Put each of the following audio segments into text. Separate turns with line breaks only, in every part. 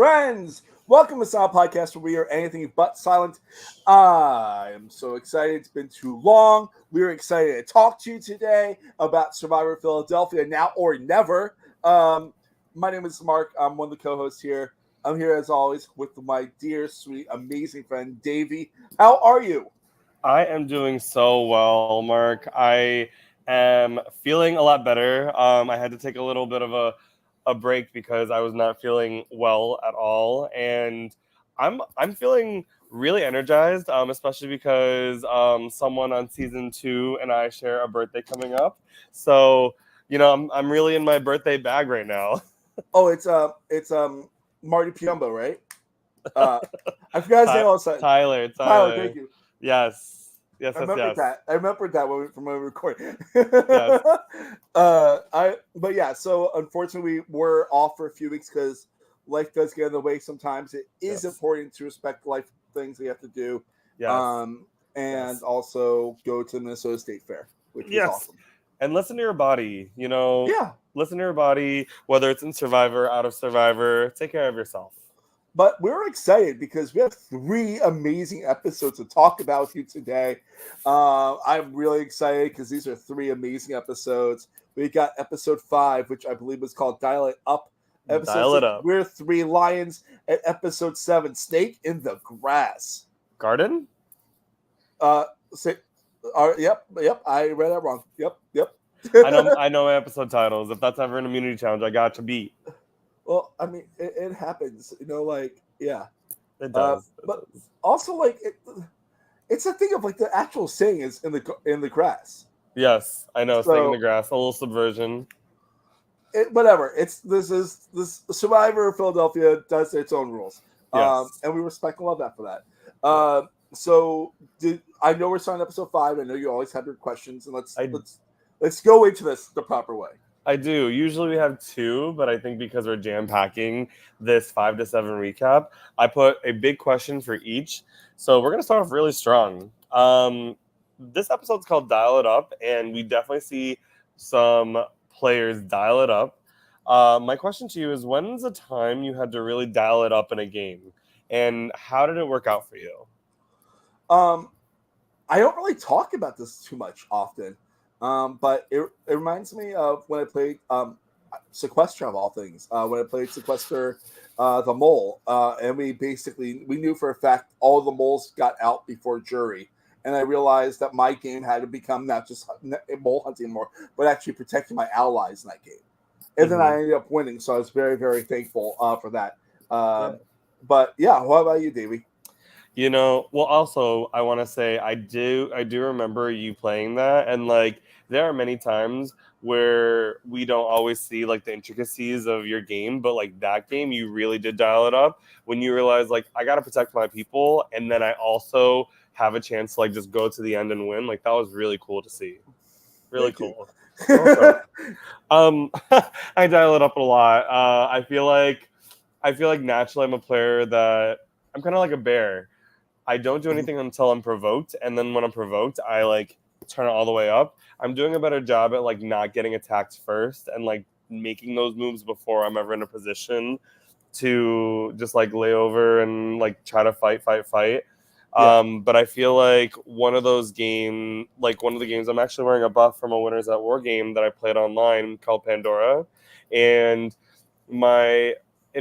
friends. Welcome to Silent Podcast, where we are anything but silent. I am so excited. It's been too long. We're excited to talk to you today about Survivor Philadelphia, now or never. My name is Mark. I'm one of the co-hosts here. I'm here, as always, with my dear, sweet, amazing friend, Davey. How are you?
I am doing so well, Mark. I am feeling a lot better. I had to take a little bit of a break because I was not feeling well at all, and I'm feeling really energized, especially because someone on season 2 and I share a birthday coming up. So I'm really in my birthday bag right now.
Oh, it's Marty Piumbo, right? I forgot his name all the time. Tyler, thank
Tyler.
you.
Yes, yes,
I
yes,
remember
yes.
that. I remembered that from when we recorded.
Yes.
But yeah. So unfortunately, we're off for a few weeks because life does get in the way. Sometimes it is
Yes.
important to respect life things we have to do,
Yes.
and
Yes.
also go to the Minnesota State Fair, which was
Yes.
awesome.
And listen to your body.
Yeah.
Listen to your body, whether it's in Survivor, out of Survivor. Take care of yourself.
But we're excited because we have 3 amazing episodes to talk about with you today. I'm really excited because these are 3 amazing episodes. We got episode 5, which I believe was called Dial It Up. Episode
Dial
6,
it up.
We're 3 Lions. And episode 7, Snake in the Grass.
Garden?
Yep. I read that wrong. Yep.
I know my episode titles. If that's ever an immunity challenge, I got to beat.
Well, I mean, it happens. Yeah.
It does.
But also, it's a thing of the actual saying is in the grass.
Yes, I know.
So,
Snake in the grass. A little subversion.
Whatever. This Survivor Philadelphia does its own rules.
Yes.
And we respect and love that for that. So I know we're starting episode 5. I know you always have your questions, and let's go into this the proper way.
I do. Usually we have 2, but I think because we're jam-packing this 5 to 7 recap, I put a big question for each. So we're going to start off really strong. This episode's called Dial It Up, and we definitely see some players dial it up. My question to you is, when's the time you had to really dial it up in a game? And how did it work out for you?
I don't really talk about this too much often. But it reminds me of when I played Sequester, of all things. When I played Sequester, the mole, and we knew for a fact all the moles got out before jury, and I realized that my game had to become not just mole hunting anymore, but actually protecting my allies in that game. And then I ended up winning, so I was very, very thankful for that. But yeah, what about you, Davey?
Well, also I want to say I do remember you playing that, and there are many times where we don't always see the intricacies of your game, but that game you really did dial it up when you realize I got to protect my people, and then I also have a chance to just go to the end and win. That was really cool to see. Really cool. I dial it up a lot. I feel like naturally I'm a player that I'm kind of like a bear. I don't do anything until I'm provoked, and then when I'm provoked, I turn it all the way up. I'm doing a better job at not getting attacked first and making those moves before I'm ever in a position to just lay over and try to fight. Yeah. But I feel one of the games, I'm actually wearing a buff from a Winners at War game that I played online called Pandora, and in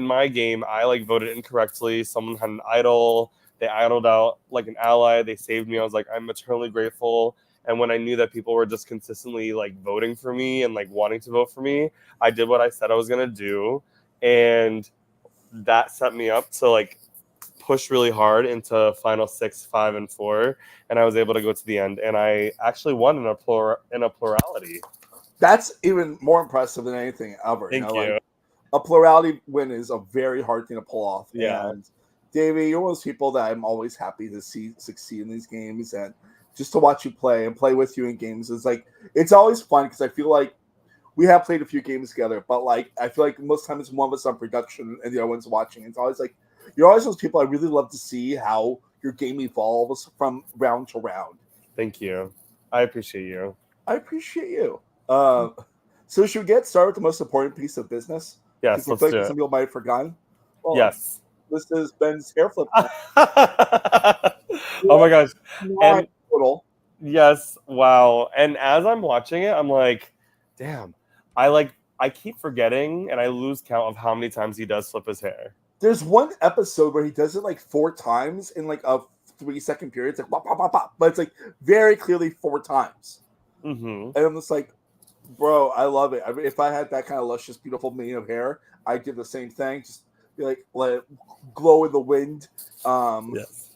my game I voted incorrectly. Someone had an idol. They idled out an ally. They saved me. I was I'm eternally grateful. And when I knew that people were just consistently voting for me and wanting to vote for me, I did what I said I was gonna do, and that set me up to push really hard into final 6, 5, and 4, and I was able to go to the end. And I actually won in a plurality.
That's even more impressive than anything ever.
Thank you.
A plurality win is a very hard thing to pull off.
Yeah.
And Davey, you're one of those people that I'm always happy to see succeed in these games, and just to watch you play and play with you in games is it's always fun because I feel like we have played a few games together, but I feel like most times one of us on production and the other one's watching. It's always you're always those people I really love to see how your game evolves from round to round.
Thank you. I appreciate you.
I appreciate you. So should we get started with the most important piece of business?
Yes, let's do it.
Some people might have forgotten. Well,
Yes.
this is Ben's hair flip.
Oh my gosh.
Nine
And
total.
yes, wow. And as I'm watching it, I'm like, damn. I keep forgetting and I lose count of how many times he does flip his hair.
There's one episode where he does it like 4 times in like a 3 second period. It's like pop, pop, pop, pop, but it's like very clearly 4 times.
Mm-hmm.
And I'm just like, bro, I love it. I mean, if I had that kind of luscious, beautiful mane of hair, I'd do the same thing. Just be like, let it glow in the wind.
Yes.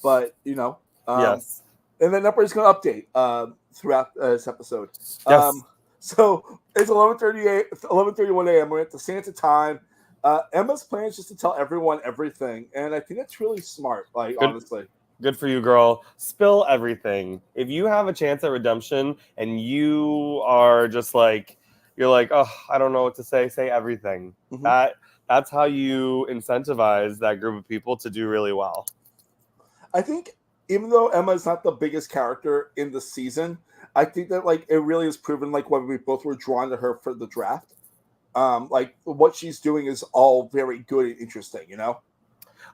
But
Yes.
and then Upper's going to update throughout this episode.
Yes.
So it's 11:31 a.m. We're at the Santa time. Emma's plan is just to tell everyone everything, and I think that's really smart. Like
Good.
honestly,
Good for you, girl. Spill everything. If you have a chance at redemption and you are just like, you're like, oh, I don't know what to say everything.
Mhm.
That's how you incentivize that group of people to do really well.
I think even though Emma is not the biggest character in the season, I think that like it really is proven like when we both were drawn to her for the draft. Like what she's doing is all very good and interesting, you know?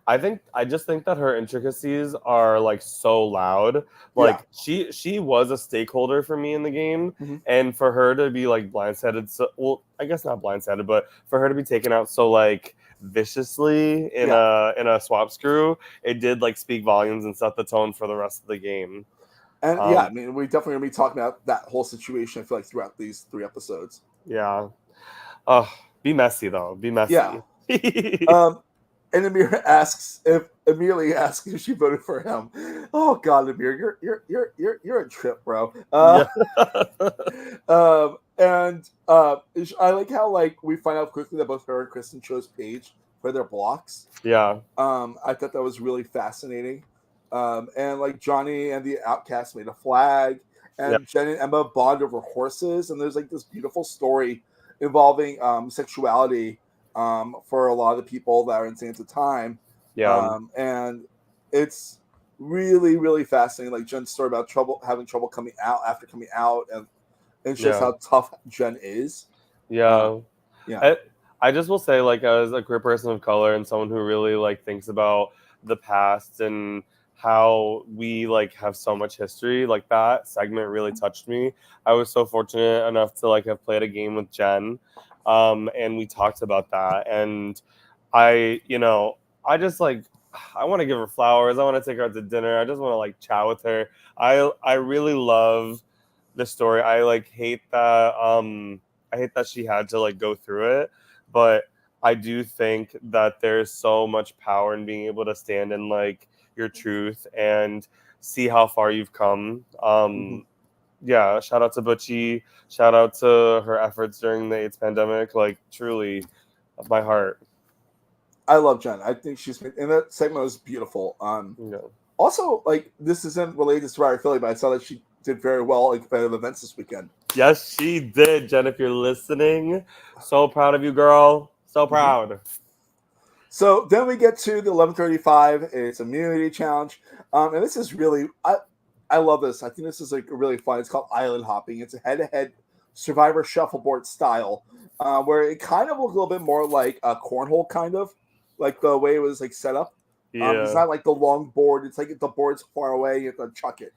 I just think that her intricacies are like so loud.
Yeah.
Like she was a stakeholder for me in the game,
Mhm.
and for her to be like blindsided, so well, I guess not blindsided, but for her to be taken out so like viciously in
Yeah.
a swap screw, it did like speak volumes and set the tone for the rest of the game.
And yeah, I
Um,
mean, we definitely gonna be talking about that whole situation. I feel like throughout these 3 episodes.
yeah. Uh, be messy though. Be
Yeah.
messy.
And Amelia asks if she voted for him. Oh God, Amir, you're a trip, bro.
Yeah.
I like how like we find out quickly that both her and Kristen chose Paige for their blocks.
Yeah.
I thought that was really fascinating. And like Johnny and the Outcast made a flag,
Yeah.
and Jen and Emma bond over horses, and there's like this beautiful story involving sexuality for a lot of the people that are in Santa Time.
Yeah.
And it's really, really fascinating. Like Jen's story about having trouble coming out after coming out, and shows
Yeah.
how tough Jen is.
Yeah.
Yeah.
I just will say, like, as a queer person of color and someone who really like thinks about the past and how we like have so much history, like that segment really touched me. I was so fortunate enough to like have played a game with Jen, and we talked about that. And I just like I want to give her flowers. I want to take her out to dinner. I just want to like chat with her. I really love the story. I hate that she had to like go through it, but I do think that there's so much power in being able to stand in like your truth and see how far you've come.
Mhm.
Yeah, shout out to Butchie. Shout out to her efforts during the AIDS pandemic. Like truly, my heart.
I love Jen. I think and that segment was beautiful.
You know.
Also, like this isn't related to Survivor Philly, but I saw that she did very well in competitive events this weekend.
Yes, she did, Jen. If you're listening, so proud of you, girl. So
Mhm.
proud.
So then we get to the 11:35. It's immunity challenge, and this is really I love this. I think this is like really fun. It's called island hopping. It's a head-to-head Survivor shuffleboard style, where it kind of looks a little bit more like a cornhole, kind of like the way it was like set up. It's
Yeah,
not like the long board. It's like if the board's far away, you have to chuck it.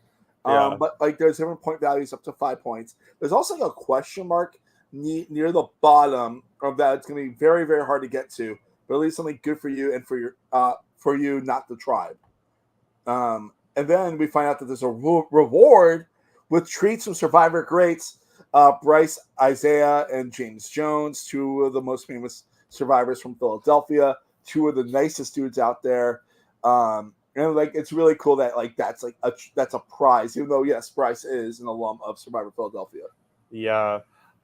yeah,
But like there's different point values up to 5 points. There's also like a question mark near the bottom of that. It's going to be very, very hard to get to, but at least something good for you and for you, not the tribe. And then we find out that there's a reward with treats from Survivor greats Bryce, Isaiah, and James Jones, two of the most famous survivors from Philadelphia, two of the nicest dudes out there. And like it's really cool that like that's a prize, even though yes, Bryce is an alum of Survivor Philadelphia.
yeah.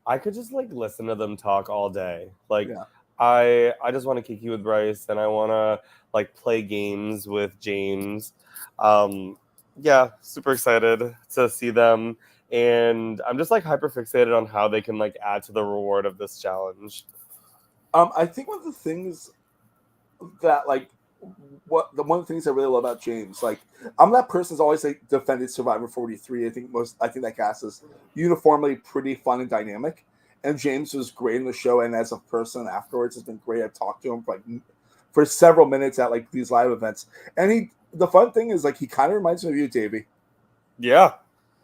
I could just like listen to them talk all day. Like
Yeah.
I just want to kiki with Bryce and I want to like play games with James. Yeah, super excited to see them and I'm just like hyper fixated on how they can like add to the reward of this challenge.
I think one of the things that like one of the things I really love about James, like I'm that person who's always like defended Survivor 43. I think that cast is uniformly pretty fun and dynamic. And James was great in the show, and as a person afterwards has been great. I've talked to him for like for several minutes at like these live events. And the fun thing is like he kind of reminds me of you, Davey.
Yeah.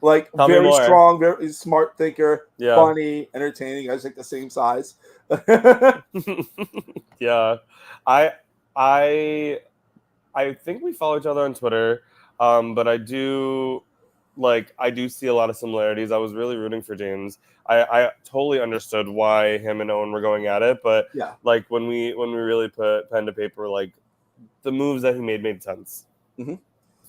Like
Tell me
very
more.
strong, very smart thinker,
Yeah.
funny, entertaining. I was like the same size.
Yeah. I think we follow each other on Twitter. But I do see a lot of similarities. I was really rooting for James. I totally understood why him and Owen were going at it, but
Yeah.
like when we really put pen to paper, like the moves that he made sense.
Mm-hmm.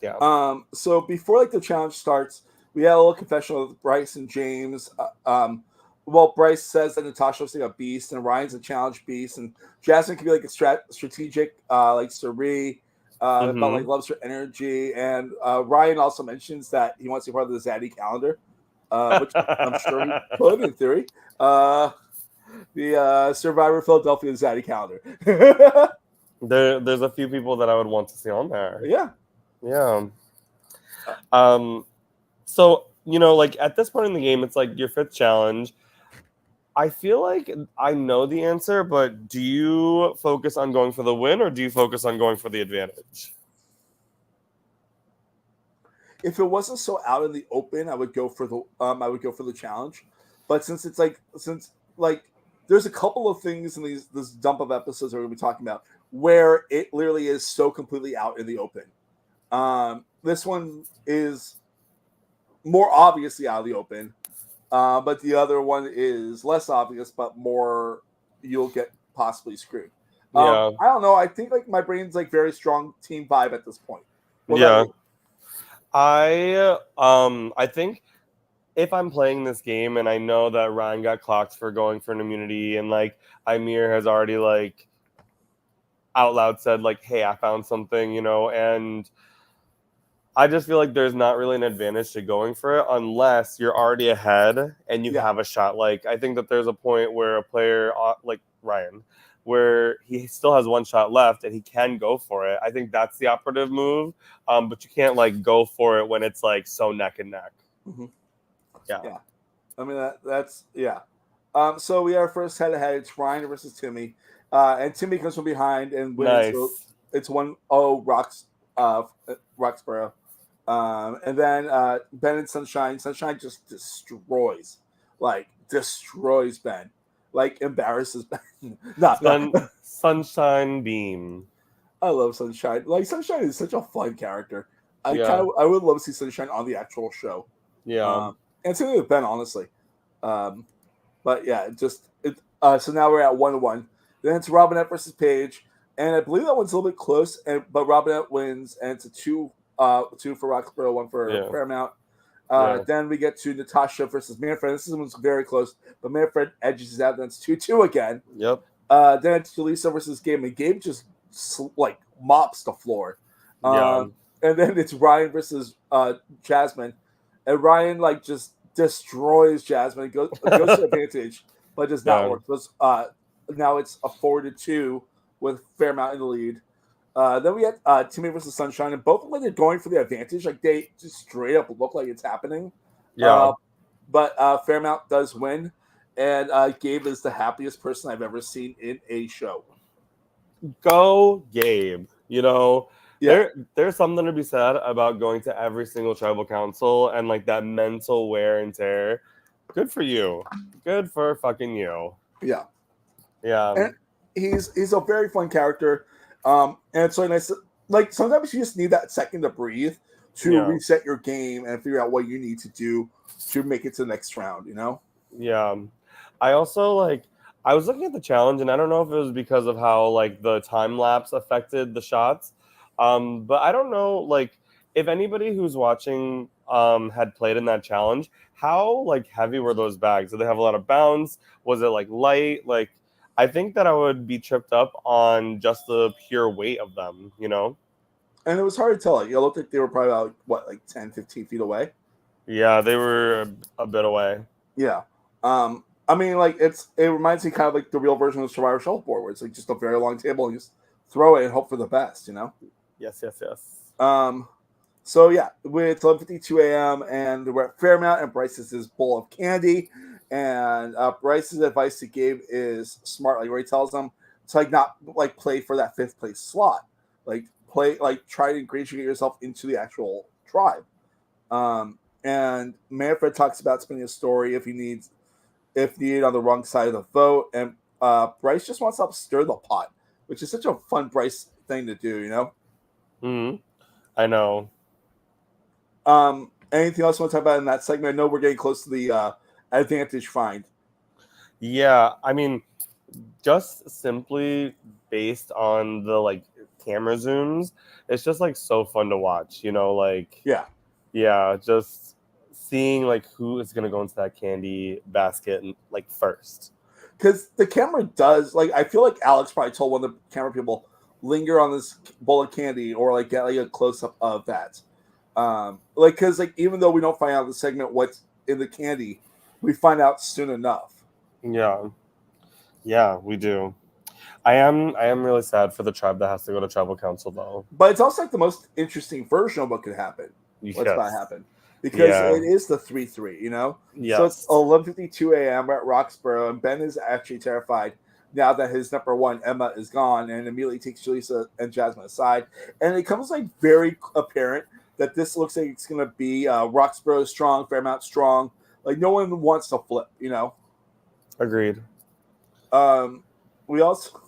Yeah.
So before like the challenge starts, we had a little confessional with Bryce and James. Well, Bryce says that Natasha's like a beast and Ryan's a challenge beast, and Jasmine can be like a strategic, like Suri, but like loves her energy. And Ryan also mentions that he wants to be part of the Zaddy calendar, which I'm sure he could in theory. The Survivor Philadelphia Zaddy calendar.
There's a few people that I would want to see on there.
Yeah.
Yeah. So, you know, like at this point in the game, it's like your 5th challenge. I feel like I know the answer, but do you focus on going for the win or do you focus on going for the advantage?
If it wasn't so out in the open, I would go for the challenge. But since there's a couple of things in this dump of episodes that we're gonna be talking about where it literally is so completely out in the open. This one is more obviously out of the open. But the other one is less obvious, but more you'll get possibly screwed.
Yeah.
I don't know. I think like my brain's like very strong team vibe at this point. What
Yeah.
about you?
I think if I'm playing this game and I know that Ryan got clocked for going for an immunity and like Amir has already like out loud said like, hey, I found something, you know, and I just feel like there's not really an advantage to going for it unless you're already ahead and you have a shot. Like, I think that there's a point where a player like Ryan, where he still has one shot left and he can go for it. I think that's the operative move. But you can't like go for it when it's like so neck and neck.
Mm-hmm.
Yeah.
I mean, that's. So we are first head-to-head. It's Ryan versus Timmy. And Timmy comes from behind and wins.
Nice.
So it's 1-0 Roxborough. And then Ben and Sunshine. Sunshine just destroys Ben. Like, embarrasses Ben.
Sunshine Beam.
I love Sunshine. Like, Sunshine is such a fun character. I would love to see Sunshine on the actual show.
Yeah.
And same with Ben, honestly. But yeah, so now we're at 1-1. Then it's Robinette versus Paige, and I believe that one's a little bit close. But Robinette wins, and it's a 2 for Roxborough, 1 for Paramount. Then we get to Natasha versus Manfred. This one's very close, but Manfred edges out. Then it's 2-2 again.
Yep.
Then it's Julissa versus Gabe, and Gabe just like mops the floor. And then it's Ryan versus Jasmine, and Ryan like just destroys Jasmine. Goes to advantage, but does not work. Because now it's a 4-2 with Fairmount in the lead. Then we had Timmy versus Sunshine, and both of them are going for the advantage. Like they just straight up look like it's happening.
Yeah.
But Fairmount does win, and Gabe is the happiest person I've ever seen in a show.
Go Gabe. You know, there's something to be said about going to every single tribal council and like that mental wear and tear. Good for you. Good for fucking you.
Yeah.
Yeah.
And he's a very fun character. And it's so nice. Like sometimes you just need that second to breathe to reset your game and figure out what you need to do to make it to the next round, you know?
Yeah. I also I was looking at the challenge and I don't know if it was because of how like the time lapse affected the shots. But I don't know like if anybody who's watching had played in that challenge, how like heavy were those bags? Did they have a lot of bounce? Was it like light? Like I think that I would be tripped up on just the pure weight of them, you know?
And it was hard to tell. Like, it looked like they were probably about, what, like 10, 15 feet away?
Yeah, they were a bit away.
Yeah. I mean, like, it reminds me kind of like the real version of Survivor Shuffleboard, where it's like just a very long table and you just throw it and hope for the best, you know?
Yes.
So, yeah, it's 11:52 a.m. and we're at Fairmount, and Bryce has his bowl of candy. And Bryce's advice to Gabe is smart. Like, where he tells him, to like not like play for that 5th place slot. Like play like try to ingratiate yourself into the actual tribe. And Manfred talks about spinning a story if needed on the wrong side of the vote, and Bryce just wants to help stir the pot, which is such a fun Bryce thing to do, you know.
Mm-hmm. I know.
Anything else you want to talk about in that segment? I know we're getting close to the advantage find.
Yeah, I mean, just simply based on the like camera zooms, it's just like so fun to watch, you know, like yeah, just seeing like who is gonna go into that candy basket like first.
Because the camera does like I feel like Alex probably told one of the camera people linger on this bowl of candy or like get like a close up of that. Like because like even though we don't find out in the segment what's in the candy, we find out soon enough.
Yeah, we do. I am really sad for the tribe that has to go to tribal council though.
But it's also like the most interesting version of what could happen.
Yes.
What's about to happen. Because it is the 3-3, you know?
Yes.
So it's 11:52 a.m. We're at Roxborough, and Ben is actually terrified now that his number one, Emma, is gone, and immediately takes Jaleesa and Jasmine aside. And it becomes like very apparent that this looks like it's going to be Roxborough strong, Fairmount strong. Like no one wants to flip, you know?
Agreed.
We also...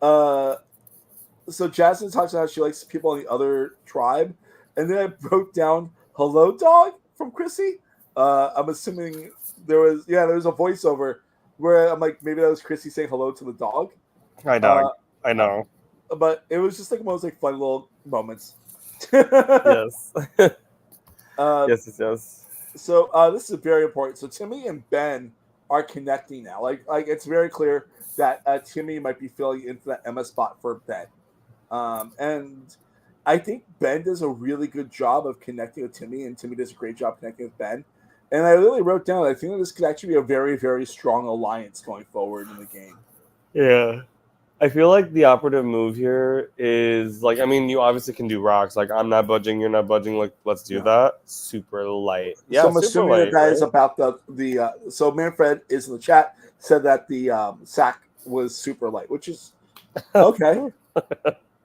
so Jasmine talks about how she likes people on the other tribe, and then I wrote down "Hello, dog" from Chrissy. I'm assuming there was a voiceover where I'm like maybe that was Chrissy saying hello to the dog.
I know.
But it was just like one of those like fun little moments.
Yes. Yes.
So this is very important. So Timmy and Ben are connecting now. Like it's very clear that Timmy might be filling into that Emma spot for Ben. And I think Ben does a really good job of connecting with Timmy, and Timmy does a great job connecting with Ben. And I really wrote down, I think that this could actually be a very, very strong alliance going forward in the game.
Yeah. I feel like the operative move here is, like, I mean, you obviously can do rocks. Like, I'm not budging, you're not budging. Like, let's do that. Super light. Yeah,
so I'm assuming that is about the so Manfred is in the chat, said that the sack was super light, which is okay.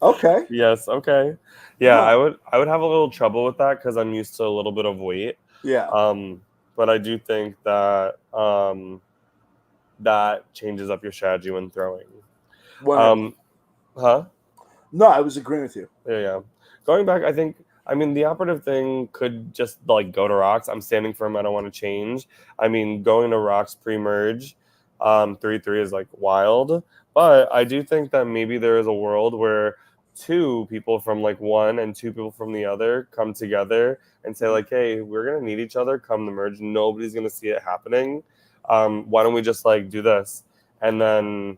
Okay.
Yes. Okay. Yeah, I would have a little trouble with that because I'm used to a little bit of weight.
Yeah.
But I do think that that changes up your strategy when throwing. Huh?
No, I was agreeing with you.
Yeah. Going back, I mean, the operative thing could just like go to rocks. I'm standing firm. I don't want to change. I mean, going to rocks pre-merge, 3-3 is like wild. But I do think that maybe there is a world where 2 people from like one and 2 people from the other come together and say like, hey, we're going to need each other come the merge. Nobody's going to see it happening. Why don't we just like do this? And then,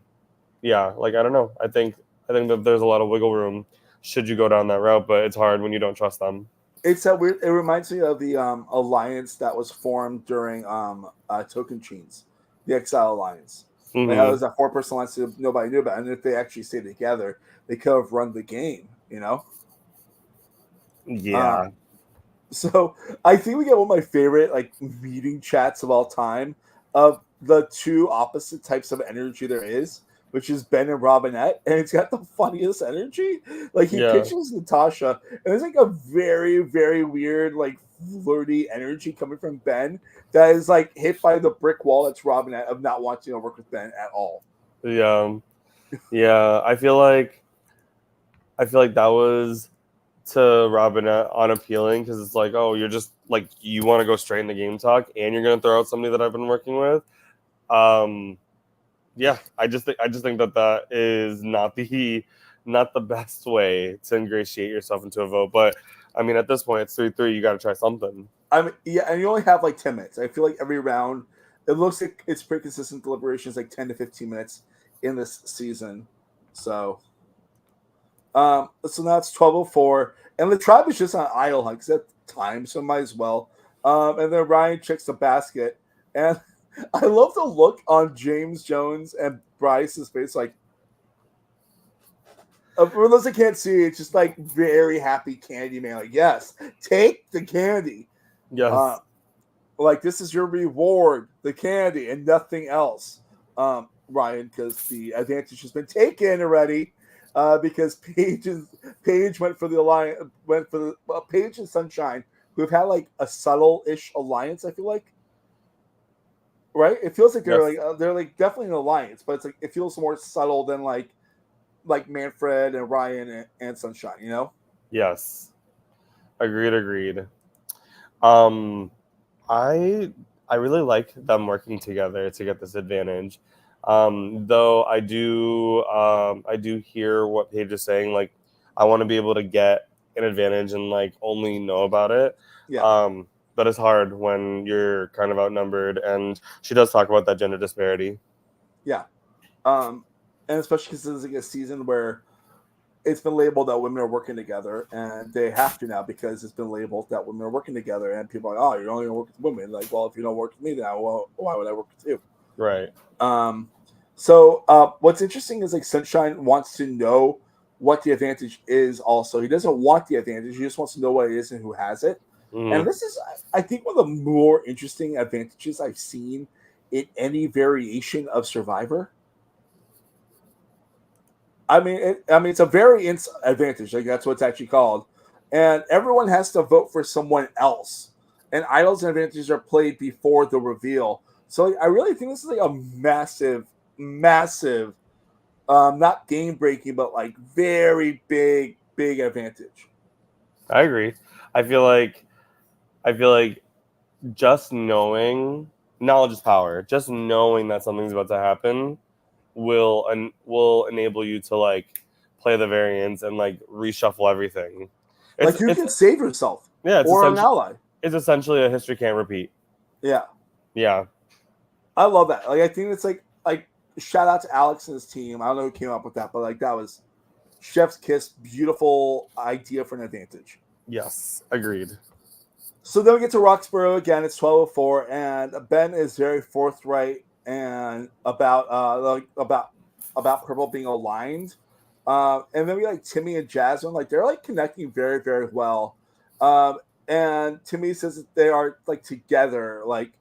yeah, like, I don't know. I think that there's a lot of wiggle room should you go down that route, but it's hard when you don't trust them.
It's a weird. It reminds me of the alliance that was formed during Token Chains, the Exile Alliance.
Mm-hmm.
Like how it was that 4-person alliance that nobody knew about, and if they actually stayed together, they could have run the game. You know?
Yeah.
So I think we get one of my favorite like meeting chats of all time of the 2 opposite types of energy there is, which is Ben and Robinette, and it's got the funniest energy. Like he pitches Natasha, and there's like a very, very weird, like flirty energy coming from Ben that is like hit by the brick wall that's Robinette of not wanting to work with Ben at all.
Yeah. I feel like that was to Robinette unappealing because it's like, oh, you're just like you want to go straight in the game talk, and you're gonna throw out somebody that I've been working with. Yeah, I just think that is not the best way to ingratiate yourself into a vote. But I mean, at this point, it's 3-3. You got to try something.
I mean, yeah, and you only have like 10 minutes. I feel like every round, it looks like it's pretty consistent deliberations, like 10 to 15 minutes in this season. So now it's 12:04, and the tribe is just on idle hunt because that's time, so might as well. And then Ryan checks the basket, and I love the look on James Jones and Bryce's face, like for those that can't see, it's just like very happy candy man. Like, yes, take the candy.
Yes.
Like this is your reward, the candy, and nothing else. Ryan because the advantage has been taken already. Because Paige went for the alliance, went for the Paige and Sunshine, who have had like a subtle-ish alliance. I feel like, right? It feels like
Yes.
they're like definitely an alliance, but it's like it feels more subtle than like Manfred and Ryan and Sunshine. You know?
Yes. Agreed. Um, I I really like them working together to get this advantage. Though I do hear what Paige is saying. Like, I want to be able to get an advantage and like only know about it.
Yeah,
But it's hard when you're kind of outnumbered. And she does talk about that gender disparity.
yeah. And especially because this is like a season where it's been labeled that women are working together, and they have to now because it's been labeled that women are working together, and people are like, oh, you're only gonna work with women. Like, well, if you don't work with me now, well, why would I work with you?
Right.
So what's interesting is like Sunshine wants to know what the advantage is. Also, he doesn't want the advantage; he just wants to know what it is and who has it. And
Mm-hmm.
this is, I think, one of the more interesting advantages I've seen in any variation of Survivor. I mean, it's a variance advantage. Like that's what it's actually called, and everyone has to vote for someone else. And idols and advantages are played before the reveal. So like, I really think this is like a massive, not game breaking, but like very big advantage.
I agree. I feel like I feel like just knowing knowledge is power. Just knowing that something's about to happen will enable you to like play the variants and like reshuffle everything.
Like you
It's
can save yourself
yeah,
or an ally.
it's essentially a history can't repeat.
Yeah,
Yeah.
I love that. Like I think it's like shout out to Alex and his team. I don't know who came up with that, but like that was chef's kiss, beautiful idea for an advantage.
Yes. Agreed.
So then we get to Roxborough again. It's 12:04, and Ben is very forthright and about Purple being aligned. And then we like Timmy and Jasmine, like they're like connecting very well. And Timmy says that they are like together. Like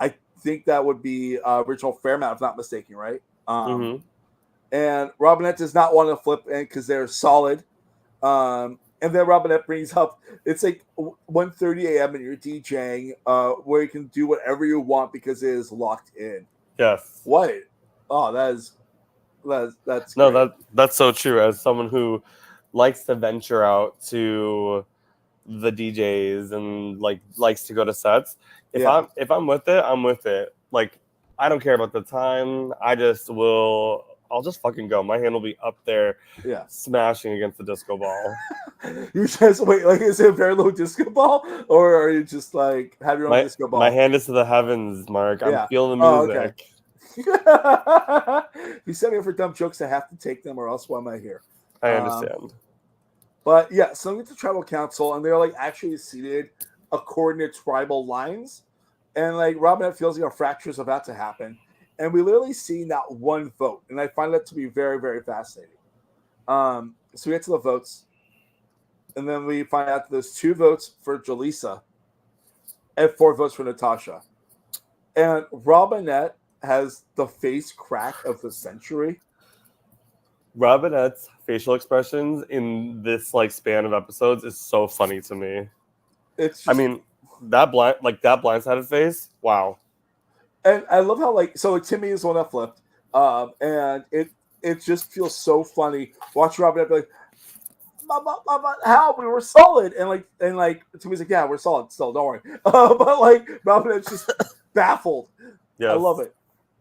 I think that would be original Fairmount, if not mistaken, right?
Mm-hmm.
And Robinette does not want to flip in because they're solid. And then Robinette brings up it's like 1:30 a.m. and you're DJing, where you can do whatever you want because it is locked in.
Yes.
What? Oh, that's
No,
great.
that's so true. As someone who likes to venture out to the DJs and like likes to go to sets,
Yeah.
if I'm with it, I'm with it. Like I don't care about the time. I'll just fucking go. My hand will be up there
Yeah.
smashing against the disco ball.
You just wait, like is it a very low disco ball? Or are you just like have your own disco
My
ball?
hand is to the heavens, Mark. I'm
Yeah.
feeling the
Oh, okay.
music.
You sent me up for dumb jokes, I have to take them or else why am I here?
I
Um,
understand.
But yeah, so we get to tribal council, and they're like actually seated according to tribal lines, and like Robinette feels like a fracture is about to happen, and we literally see not one vote, and I find that to be very fascinating. So we get to the votes, and then we find out that there's 2 votes for Jaleesa and 4 votes for Natasha, and Robinette has the face crack of the century.
Robinette's facial expressions in this like span of episodes is so funny to me.
It's
I
just
mean, that blindsided face. Wow.
and I love how like so like Timmy is the one that flipped, and it just feels so funny. Watch Robin be like, Mama, how we were solid, and like Timmy's like, yeah, we're solid still, don't worry. But like Robin is just baffled. I
Yes.
love it.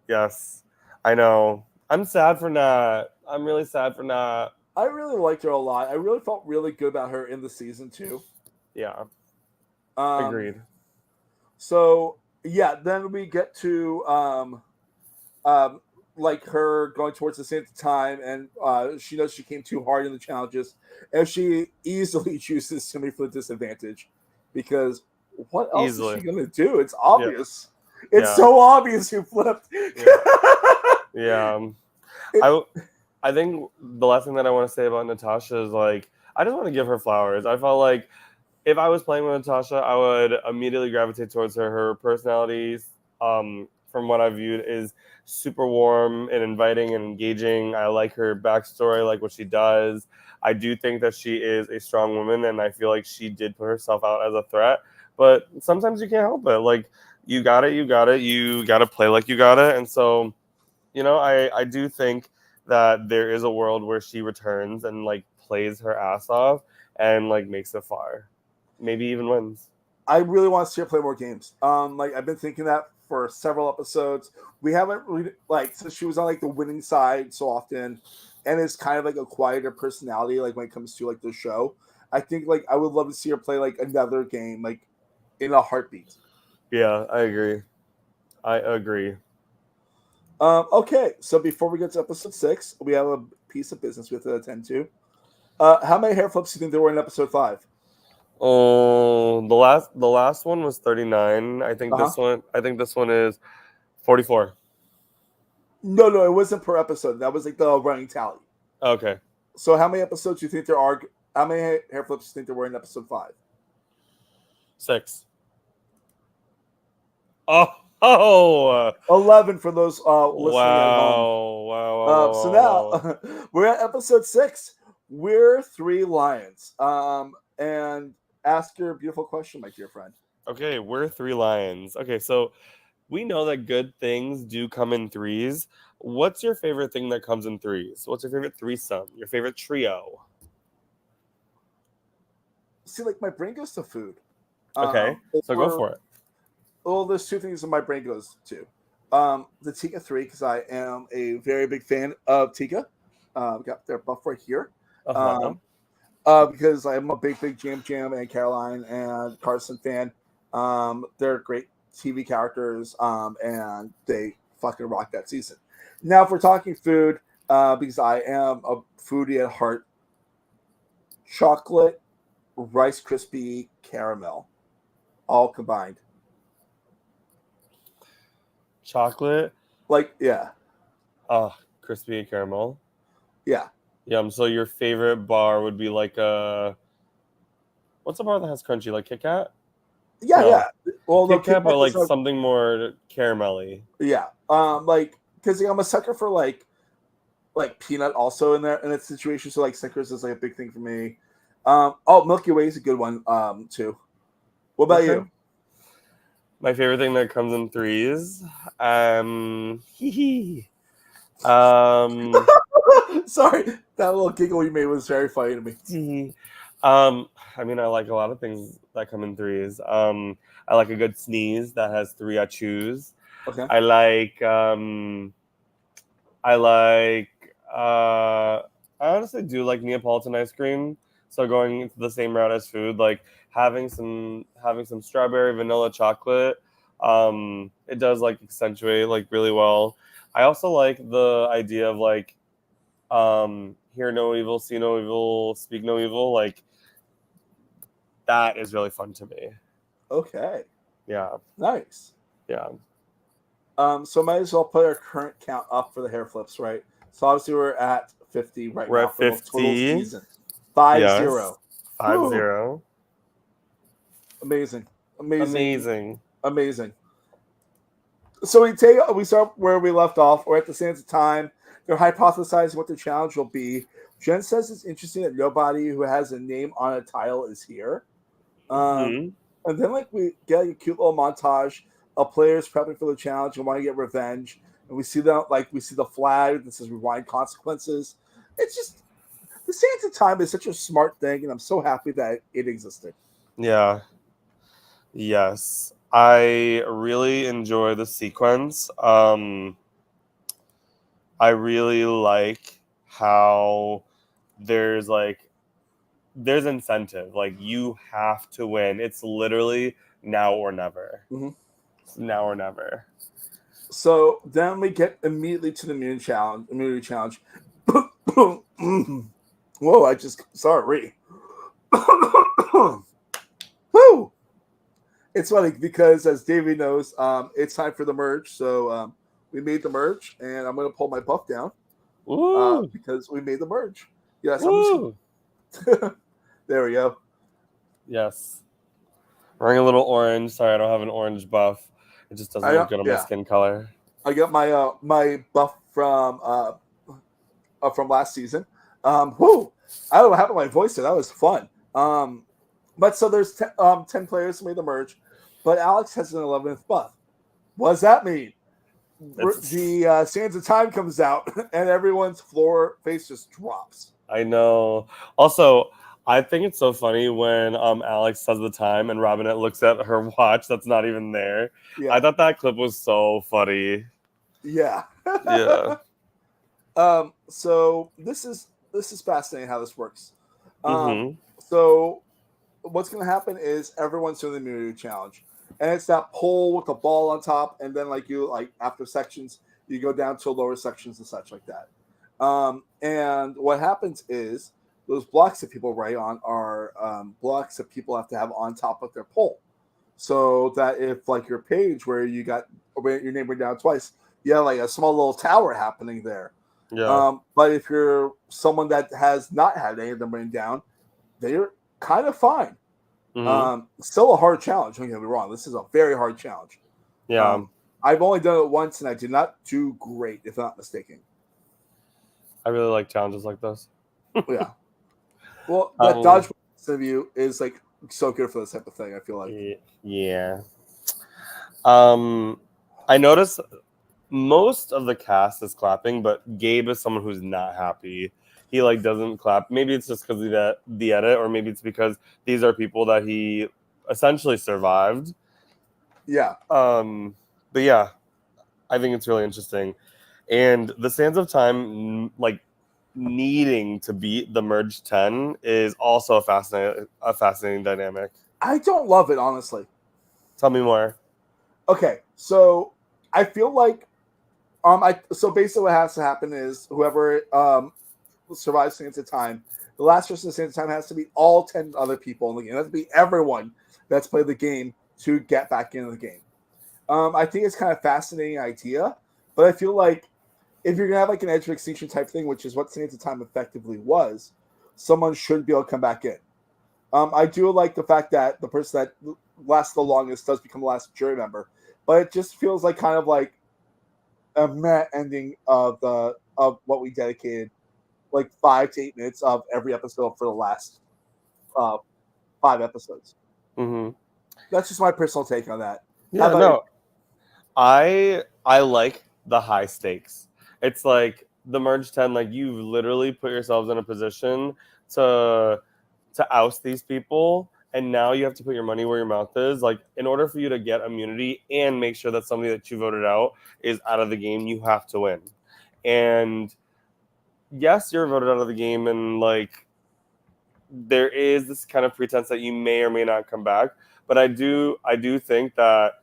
Yes. I know. I'm sad for Nat. I'm really sad for Nat.
I really liked her a lot. I really felt really good about her in the season too.
Yeah.
Um,
Agreed.
so yeah, then we get to um, like her going towards the same time, and she knows she came too hard in the challenges, and she easily chooses Timmy for the disadvantage because what else is she
Easily.
gonna do? It's
Yeah.
obvious. It's
Yeah.
so obvious who flipped.
Yeah.
It-
I think the last thing that I want to say about Natasha is like I just want to give her flowers. I felt like if I was playing with Natasha, I would immediately gravitate towards her. Her personality from what I've viewed, is super warm and inviting and engaging. I like her backstory, I like what she does. I do think that she is a strong woman, and I feel like she did put herself out as a threat. But sometimes you can't help it. Like, you got it. You got to play like you got it. And so, I do think that there is a world where she returns and, like, plays her ass off and, like, makes it far. Maybe even wins.
I really want to see her play more games. Like, I've been thinking that for several episodes. We haven't really, like, since she was on, like, the winning side so often, and is kind of like a quieter personality, like, when it comes to, like, the show. I think, like, I would love to see her play, like, another game, like, in a heartbeat.
Yeah, I agree.
Okay, so before we get to episode 6, we have a piece of business we have to attend to. How many hair flips do you think there were in episode 5?
Oh, the last one was 39. I think this one is 44.
No, it wasn't per episode. That was like the running tally.
Okay.
So how many episodes do you think there are? How many hair flips do you think there were in episode 5?
6. Oh,
11 for those listening at home.
Wow.
So now we're at episode 6. We're 3 lions. And ask your beautiful question, my dear friend.
Okay, we're 3 lions. Okay, so we know that good things do come in threes. What's your favorite thing that comes in threes? What's your favorite threesome? Your favorite trio?
See, like, my brain goes to food.
Okay, so go for it.
Well, there's 2 things that my brain goes to. The Tika 3, because I am a very big fan of Tika. Got their buff right here. Because I'm a big Jam and Caroline and Carson fan. They're great TV characters, and they fucking rock that season. Now, if we're talking food, because I am a foodie at heart, chocolate, Rice Krispie, caramel, all combined.
Chocolate?
Like, yeah.
Crispy caramel?
Yeah.
Yum. So your favorite bar would be like what's a bar that has crunchy? Like Kit Kat?
Yeah,
No.
yeah. Well,
Kit Kat, but like something more caramelly.
Yeah. Like, because I'm a sucker for like peanut also in that situation. So like Snickers is like a big thing for me. Milky Way is a good one too. What about you?
My favorite thing that comes in threes.
Sorry, that little giggle you made was very funny to me.
I mean, I like a lot of things that come in threes. I like a good sneeze that has 3 achus.
Okay.
I honestly do like Neapolitan ice cream. So going into the same route as food, like having some strawberry, vanilla, chocolate, it does like accentuate like really well. I also like the idea of like hear no evil, see no evil, speak no evil. Like, that is really fun to me.
Okay.
Yeah.
Nice.
Yeah.
So might as well put our current count up for the hair flips, right? So obviously we're at 50 right now.
We're at 50.
For the total season. 5-0.
Yes. 5-0.
Amazing. So we start where we left off. We're at the sands of time. They're hypothesizing what the challenge will be. Jen says it's interesting that nobody who has a name on a tile is here. And then like we get like a cute little montage of players prepping for the challenge and want to get revenge. And we see the flag that says rewind consequences. It's just the sands of time is such a smart thing, and I'm so happy that it existed.
Yeah. Yes. I really enjoy the sequence. I really like how there's incentive. Like, you have to win. It's literally now or never.
Mm-hmm.
It's now or never.
So then we get immediately to the immunity challenge. Whoa, sorry. Woo! It's funny because, as Davey knows, it's time for the merge. So we made the merge, and I'm going to pull my buff down because we made the merge. Yes, there we go.
Yes. Wearing a little orange. Sorry, I don't have an orange buff. It just doesn't look good on my skin color.
I got my my buff from last season. Whoo! I don't know what happened to my voice there. That was fun. But so there's 10 players who made the merge, but Alex has an 11th buff. What does that mean? The Sands of Time comes out, and everyone's face just drops.
I know. Also, I think it's so funny when Alex says the time and Robinette looks at her watch that's not even there. Yeah. I thought that clip was so funny.
Yeah.
Yeah.
So this is fascinating how this works. So what's going to happen is everyone's doing the immunity challenge, and it's that pole with the ball on top, and then after sections you go down to lower sections and such like that. And what happens is those blocks that people write on are blocks that people have to have on top of their pole, so that if your page where you got your name went down twice, you have a small little tower happening there.
Yeah.
But if you're someone that has not had any of them written down, they're kind of fine. Still a hard challenge. Don't get me wrong. This is a very hard challenge.
Yeah.
I've only done it once, and I did not do great, if I'm not mistaken.
I really like challenges like this.
Yeah. Well, that dodge view is so good for this type of thing, I feel like.
Yeah. I noticed most of the cast is clapping, but Gabe is someone who's not happy. He doesn't clap. Maybe it's just because of the edit, or maybe it's because these are people that he essentially survived.
Yeah.
But yeah, I think it's really interesting. And the Sands of Time, needing to beat the Merge 10 is also a fascinating dynamic.
I don't love it, honestly.
Tell me more.
Okay, so I feel like so basically what has to happen is whoever survives Sands of Time, the last person in Sands of Time has to be all 10 other people in the game. It has to be everyone that's played the game to get back into the game. I think it's kind of fascinating idea, but I feel like if you're gonna have an Edge of Extinction type thing, which is what Sands of Time effectively was, someone should be able to come back in. I do like the fact that the person that lasts the longest does become the last jury member, but it just feels kind of a meh ending of what we dedicated 5 to 8 minutes of every episode for the last 5 episodes. That's just my personal take on that.
Yeah, no, I like the high stakes. It's the Merge 10, you've literally put yourselves in a position to oust these people, and now you have to put your money where your mouth is. In order for you to get immunity and make sure that somebody that you voted out is out of the game, you have to win. And yes, you're voted out of the game, and there is this kind of pretense that you may or may not come back. But I do think that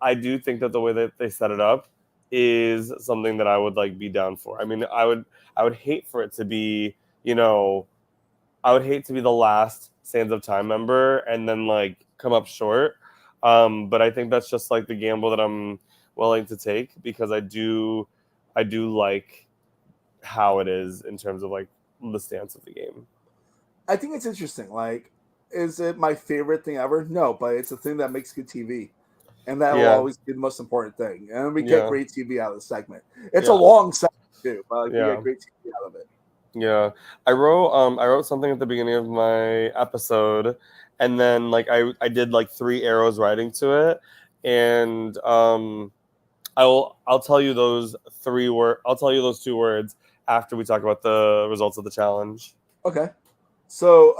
the way that they set it up is something that I would be down for. I mean, I would hate for it to be, I would hate to be the last Sands of Time member and then come up short. But I think that's just the gamble that I'm willing to take, because I do like how it is in terms of the stance of the game.
I think it's interesting. Is it my favorite thing ever? No, but it's a thing that makes good TV. And that will always be the most important thing. And we get great TV out of the segment. It's a long segment too, but we get great TV out of it.
Yeah. I wrote something at the beginning of my episode, and then I did 3 arrows writing to it. And I'll tell you those 2 words after we talk about the results of the challenge.
Okay. So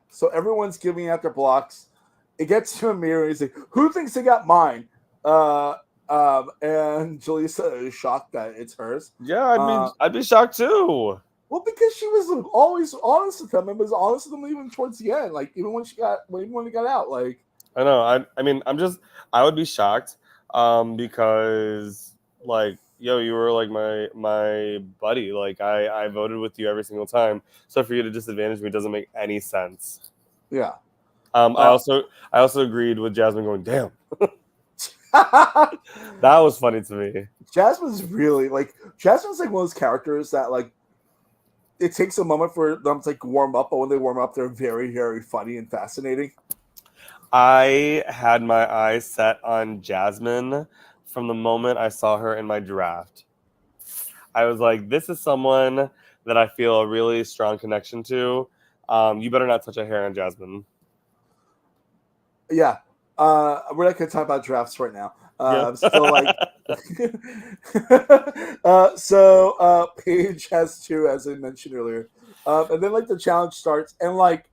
so everyone's giving out their blocks. It gets to a mirror and he's like, who thinks they got mine? And Jaleesa is shocked that it's hers.
Yeah, I'd be shocked too.
Well, because she was always honest with them and was honest with them even towards the end. Even when he got out.
I know. I would be shocked. Because you were my buddy. I voted with you every single time. So for you to disadvantage me doesn't make any sense.
Yeah.
I also agreed with Jasmine going, damn. That was funny to me.
Jasmine's really one of those characters that it takes a moment for them to warm up, but when they warm up, they're very, very funny and fascinating.
I had my eyes set on Jasmine from the moment I saw her in my draft. I was like, this is someone that I feel a really strong connection to. You better not touch a hair on Jasmine.
Yeah. We're not going to talk about drafts right now.
Yeah.
I'm still like. Paige has two, as I mentioned earlier. And then, like, the challenge starts, and, like,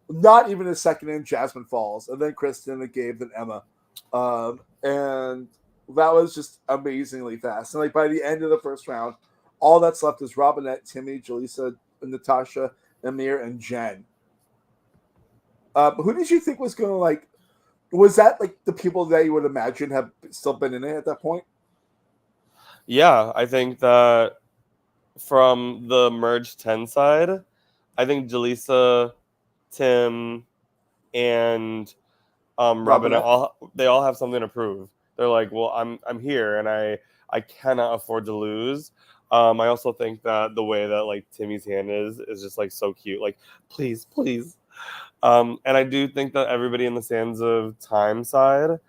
not even a second in, Jasmine falls. And then Kristen, then Gabe, then Emma. And that was just amazingly fast. And, like, by the end of the first round, all that's left is Robinette, Timmy, Jaleesa, Natasha, Amir, and Jen. Who did you think was going to, like, was that like the people that you would imagine have still been in it at that point?
Yeah, I think that from the merge 10 side, I think Jaleesa, Tim, and Robin they all have something to prove. They're like, well, I'm here and I cannot afford to lose. I also think that the way that like Timmy's hand is just like so cute. Like, please, please. And I do think that everybody in the Sands of Time side,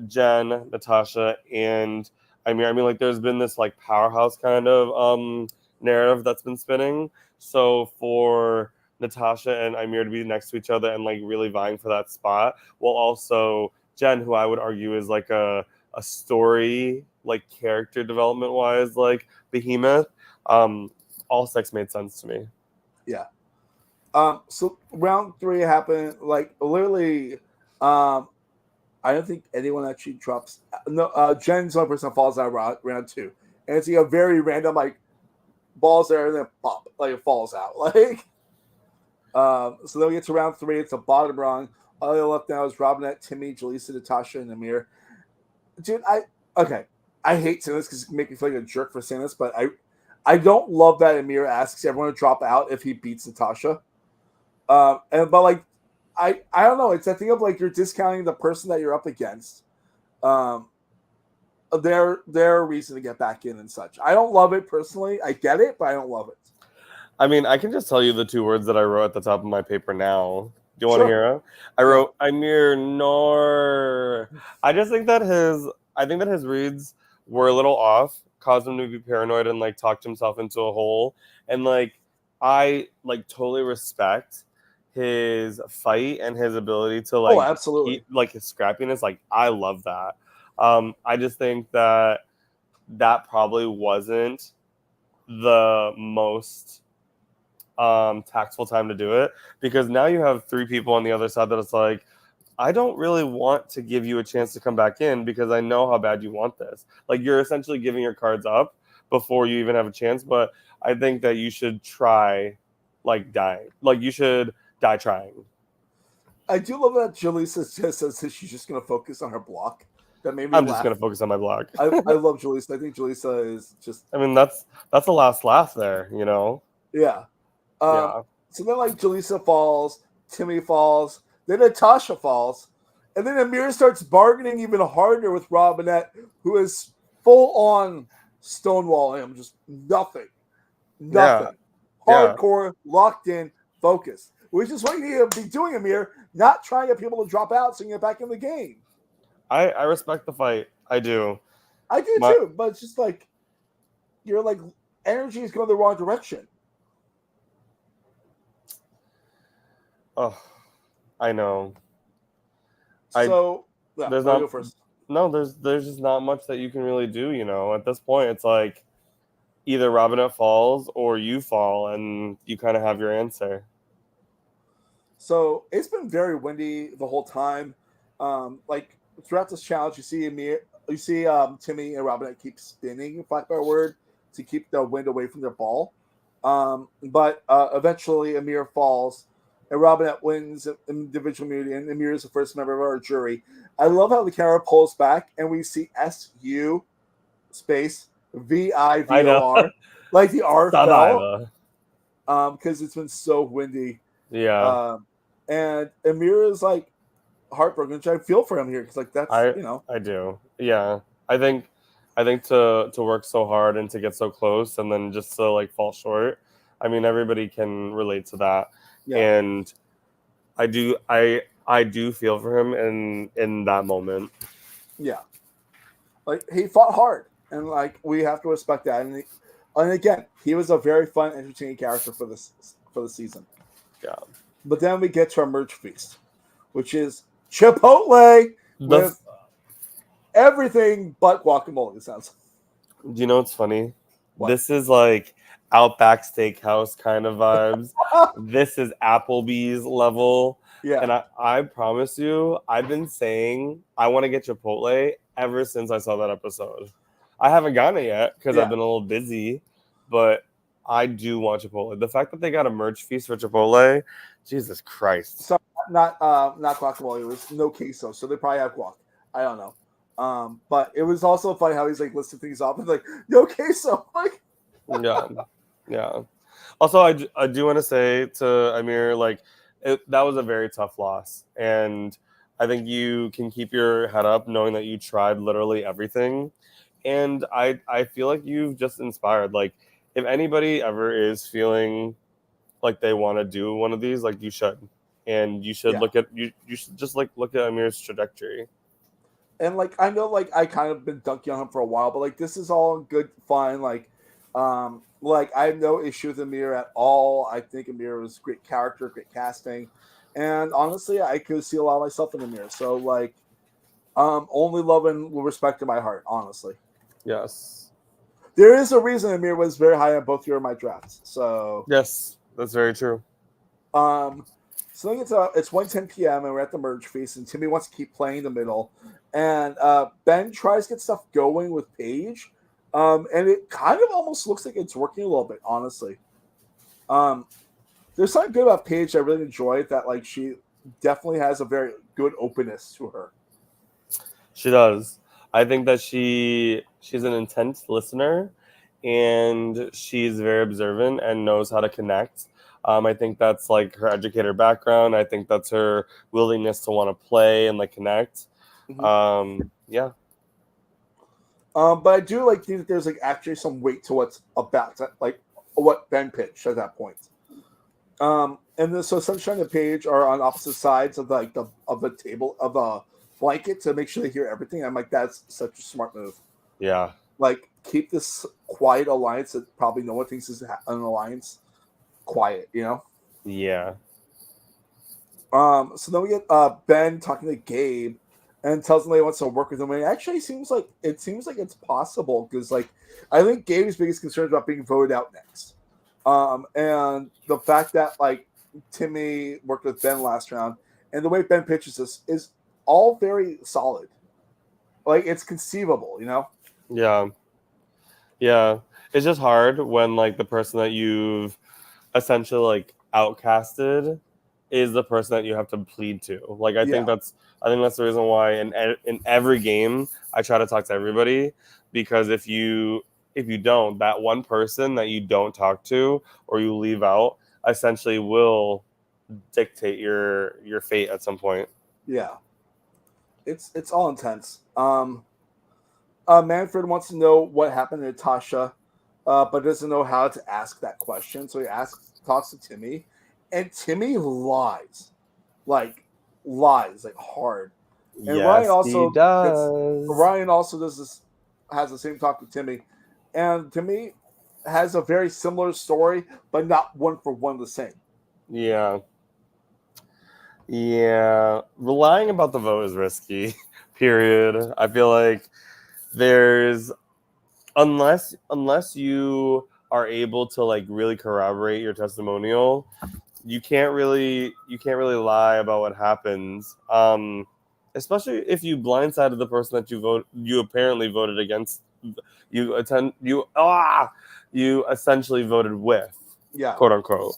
Jen, Natasha, and I mean, like there's been this like powerhouse kind of narrative that's been spinning. So for Natasha and Amir to be next to each other and like really vying for that spot, while also Jen, who I would argue is like a story, like character development wise, like behemoth. All six made sense to me.
Yeah. So round 3 happened like literally. I don't think anyone actually drops. No, Jen's the only person that falls out round 2, and it's like a very random like balls there and then pop, like it falls out. Like, so then we get to round 3. It's the bottom rung. All they left now is Robinette, Timmy, Jaleesa, Natasha, and Amir. Dude, I hate saying this because it makes me feel like a jerk for saying this, but I don't love that Amir asks everyone to drop out if he beats Natasha. But like I don't know. It's that thing of like you're discounting the person that you're up against. Their reason to get back in and such. I don't love it personally. I get it, but I don't love it.
I mean, I can just tell you the 2 words that I wrote at the top of my paper now. Do you want to hear it? I wrote Amir Nor. I just think that his reads were a little off, caused him to be paranoid and like talked himself into a hole. And like I like totally respect his fight and his ability to like
absolutely.
like his scrappiness. Like I love that. I just think that probably wasn't the most tactful time to do it, because now you have 3 people on the other side that it's like, I don't really want to give you a chance to come back in because I know how bad you want this. Like you're essentially giving your cards up before you even have a chance. But I think that you should try like dying. Like you should die trying.
I do love that Jaleesa just says that she's just going to focus on her block. That made me
I'm
laugh.
just going to focus on my block.
I love Jaleesa. I think Jaleesa is just.
I mean, that's a last laugh there, you know?
Yeah.
Yeah.
So then, like, Jaleesa falls, Timmy falls, then Natasha falls, and then Amir starts bargaining even harder with Robinette, who is full on stonewalling him, just nothing.
Yeah.
Hardcore, locked in, focused, which is what you need to be doing, Amir, not trying to get people to drop out so you get back in the game.
I respect the fight. I do.
I do too, but it's just like, you're like, energy is going the wrong direction.
Oh, I know.
So
there's
not go first.
No, there's just not much that you can really do, you know. At this point, it's like either Robinette falls or you fall, and you kind of have your answer.
So it's been very windy the whole time. Like throughout this challenge, you see Timmy and Robinette keep spinning, if I like that word, to keep the wind away from their ball. But eventually Amir falls, and Robinette wins individual immunity, and Amir is the first member of our jury. I love how the camera pulls back, and we see SU space VIVOR, like the R fell, because it's been so windy.
Yeah.
And Amir is like heartbroken, which I feel for him here because like that's
I do. Yeah. I think to work so hard and to get so close and then just to like fall short. I mean, everybody can relate to that. Yeah. And I I do feel for him in that moment.
Yeah, like he fought hard, and like we have to respect that. And again, he was a very fun, entertaining character for the season.
Yeah.
But then we get to our merch feast, which is Chipotle
The
with everything but guacamole. It sounds.
Do you know what's funny?
What?
This is like Outback Steakhouse kind of vibes. This is Applebee's level.
Yeah.
And I promise you, I've been saying I want to get Chipotle ever since I saw that episode. I haven't gotten it yet because I've been a little busy, but I do want Chipotle. The fact that they got a merch feast for Chipotle, Jesus Christ.
So not guacamole. It was no queso, so they probably have guac. I don't know. But it was also funny how he's like listing things off and like no queso. Like,
yeah. Also, I do want to say to Amir, like that was a very tough loss, and I think you can keep your head up knowing that you tried literally everything, and I feel like you've just inspired. Like if anybody ever is feeling like they want to do one of these, like you should, and you should look at you should just like look at Amir's trajectory.
And like I know, like I kind of been dunking on him for a while, but like this is all good fun. Like I have no issue with Amir at all. I think Amir was great character, great casting, and honestly, I could see a lot of myself in Amir. So like, only love and respect in my heart, honestly.
Yes,
there is a reason Amir was very high on both of my drafts. So
yes, that's very true.
So it's 1:10 p.m. and we're at the merge feast, and Timmy wants to keep playing the middle, and Ben tries to get stuff going with Paige, and it kind of almost looks like it's working a little bit, honestly. There's something good about Paige I really enjoyed, that like she definitely has a very good openness to her.
She does. I think that she's an intense listener, and she's very observant and knows how to connect. I think that's like her educator background. I think that's her willingness to want to play and like connect. Yeah.
But I do like think that there's like actually some weight to what's about to, like what Ben pitched at that point. And then so Sunshine and Paige are on opposite sides of like the table of the blanket to make sure they hear everything. I'm like, that's such a smart move.
Yeah.
Like keep this quiet alliance that probably no one thinks is an alliance quiet, you know?
Yeah.
So then we get Ben talking to Gabe and tells him that he wants to work with him. And it actually seems like it's possible because like I think Gabe's biggest concern is about being voted out next. And the fact that like Timmy worked with Ben last round and the way Ben pitches this is all very solid. Like it's conceivable, you know?
Yeah. Yeah. It's just hard when like the person that you've essentially like outcasted is the person that you have to plead to. Like I think that's the reason why in every game I try to talk to everybody, because if you don't, that one person that you don't talk to or you leave out essentially will dictate your fate at some point.
Yeah. It's all intense. Manfred wants to know what happened to Natasha, but doesn't know how to ask that question. So he talks to Timmy, and Timmy lies like hard. And
yes,
Ryan also
he does.
Ryan also has the same talk with Timmy, and Timmy has a very similar story, but not one for one the same.
Yeah. Relying about the vote is risky. Period. I feel like there's unless you are able to like really corroborate your testimonial, you can't really lie about what happens. Especially if you blindsided the person that you apparently voted against. You essentially voted with.
Yeah.
Quote unquote.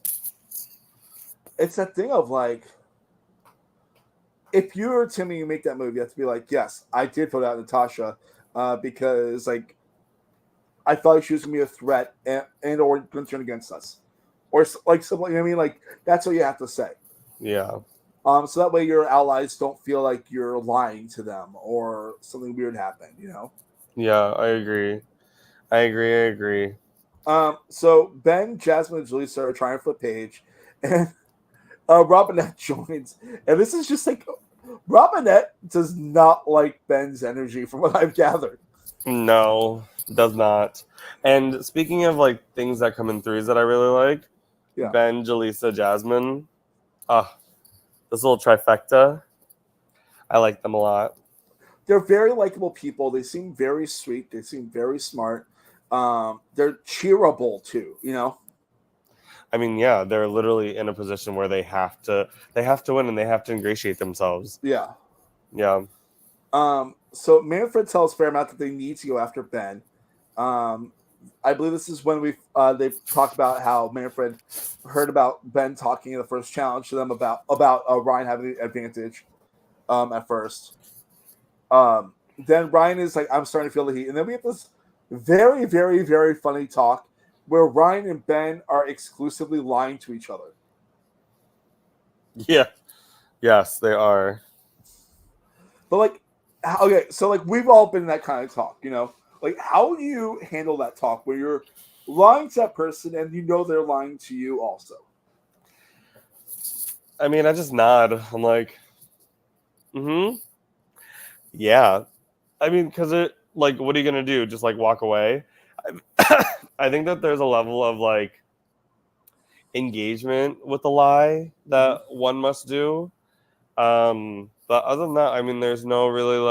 It's that thing of like, if you're Timmy, you make that move, you have to be like, yes, I did vote out Natasha because like I thought she was gonna be a threat and or going to turn against us, or like something. You know what I mean, like that's what you have to say.
Yeah.
So that way your allies don't feel like you're lying to them or something weird happened. You know.
Yeah, I agree.
So Ben, Jasmine, and Julie start trying to flip Paige, and Robinette joins, and this is just like Robinette does not like Ben's energy, from what I've gathered.
No, does not. And speaking of like things that come in threes that I really like,
Yeah,
Ben, Jaleesa, Jasmine. This little trifecta. I like them a lot.
they're very likable people. They seem very sweet. They seem very smart. They're cheerable too. You know.
I mean, yeah, they're literally in a position where they have to win and they have to ingratiate themselves.
Yeah.
Yeah.
So Manfred tells Fairmount that they need to go after Ben. I believe this is when they've talked about how Manfred heard about Ben talking in the first challenge to them about Ryan having the advantage at first. Then Ryan is like, I'm starting to feel the heat. And then we have this very, very, very funny talk where Ryan and Ben are exclusively lying to each other.
Yeah. Yes, they are.
But like, okay, so like we've all been in that kind of talk, you know? Like, how do you handle that talk where you're lying to that person and you know they're lying to you also?
I mean, I just nod. I'm like, yeah. I mean, because what are you going to do? Just like walk away? I think that there's a level of like engagement with the lie that one must do. But other than that, I mean, there's not really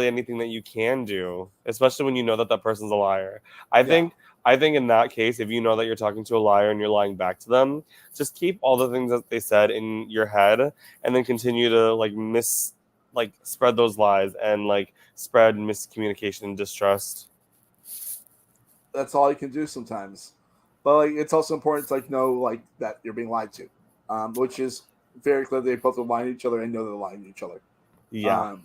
anything that you can do, especially when you know that person's a liar. I think in that case, if you know that you're talking to a liar and you're lying back to them, just keep all the things that they said in your head and then continue to spread those lies and like spread miscommunication and distrust.
That's all you can do sometimes. But like, it's also important to like know like that you're being lied to, which is very clear. They both are lying to each other and know they're lying to each other.
Yeah.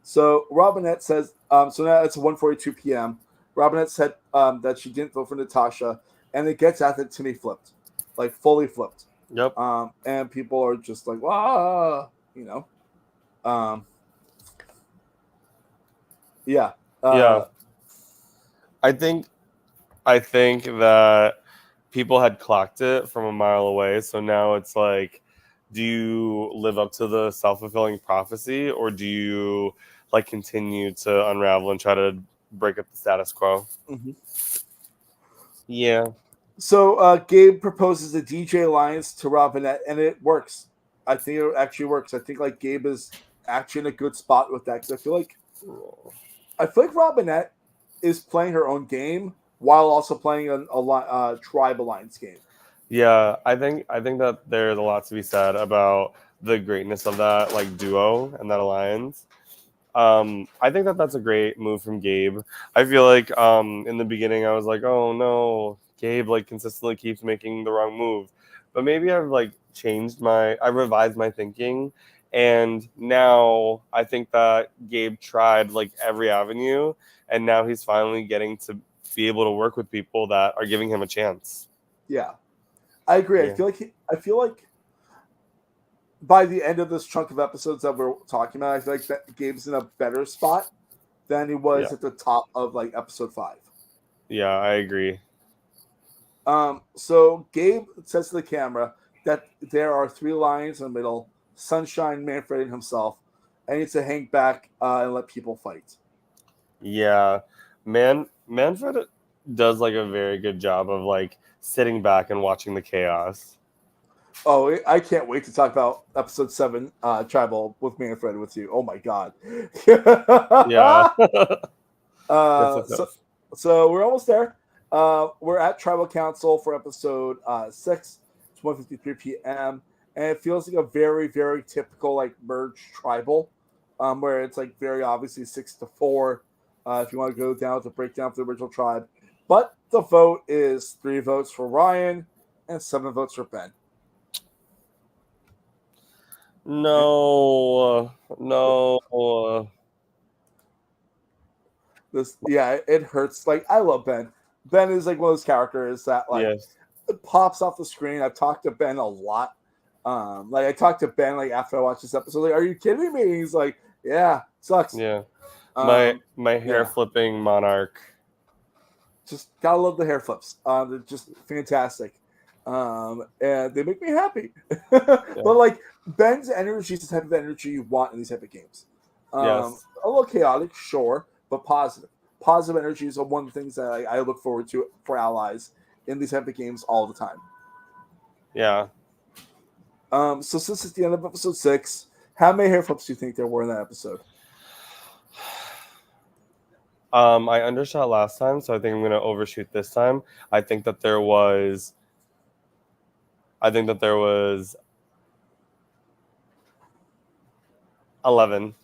So Robinette says, so now it's 1:42 p.m. Robinette said that she didn't vote for Natasha, and it gets at it to me flipped, like fully flipped.
Yep.
And people are just like, wow, you know. Yeah.
Yeah. I think that people had clocked it from a mile away, so now it's like, do you live up to the self-fulfilling prophecy, or do you like continue to unravel and try to break up the status quo?
Mm-hmm.
Yeah.
So Gabe proposes a DJ alliance to Robinette, and it works. I think it actually works. I think like Gabe is actually in a good spot with that because I feel like Robinette is playing her own game while also playing a tribe alliance game.
Yeah, I think that there's a lot to be said about the greatness of that like duo and that alliance. I think that that's a great move from Gabe. I feel like in the beginning I was like, oh no, Gabe like consistently keeps making the wrong move. But maybe I've like I revised my thinking, and now I think that Gabe tried like every avenue, and now he's finally getting to be able to work with people that are giving him a chance.
Yeah, I agree.
Yeah.
I feel like by the end of this chunk of episodes that we're talking about, I feel like that Gabe's in a better spot than he was at the top of like episode 5.
Yeah, I agree.
So Gabe says to the camera that there are 3 lions in the middle: Sunshine, Manfred, and himself. I need to hang back and let people fight.
Yeah, Manfred does like a very good job of like sitting back and watching the chaos.
Oh, I can't wait to talk about episode 7, Tribal with Manfred with you. Oh my god.
Yeah.
So we're almost there. We're at Tribal Council for episode 6. It's 1:53 p.m. and it feels like a very, very typical like merged tribal, where it's like very obviously 6-4. If you want to go down to breakdown for the original tribe, but the vote is 3 votes for Ryan and 7 votes for Ben.
No.
It hurts. Like, I love Ben. Ben is like one of those characters that like it pops off the screen. I've talked to Ben a lot. Like I talked to Ben like after I watched this episode. Like, are you kidding me? And he's like, yeah, sucks.
Yeah. My hair flipping monarch.
Just gotta love the hair flips. They're just fantastic. and they make me happy. But
Yeah.
like Ben's energy is the type of energy you want in these type of games.
Yes.
A little chaotic, sure, but positive. Positive energy is one of the things that I look forward to for allies in these type of games all the time.
Yeah.
So since it's the end of episode 6, how many hair flips do you think there were in that episode?
I undershot last time, so I think I'm gonna overshoot this time. I think that there was. I think that there was 11.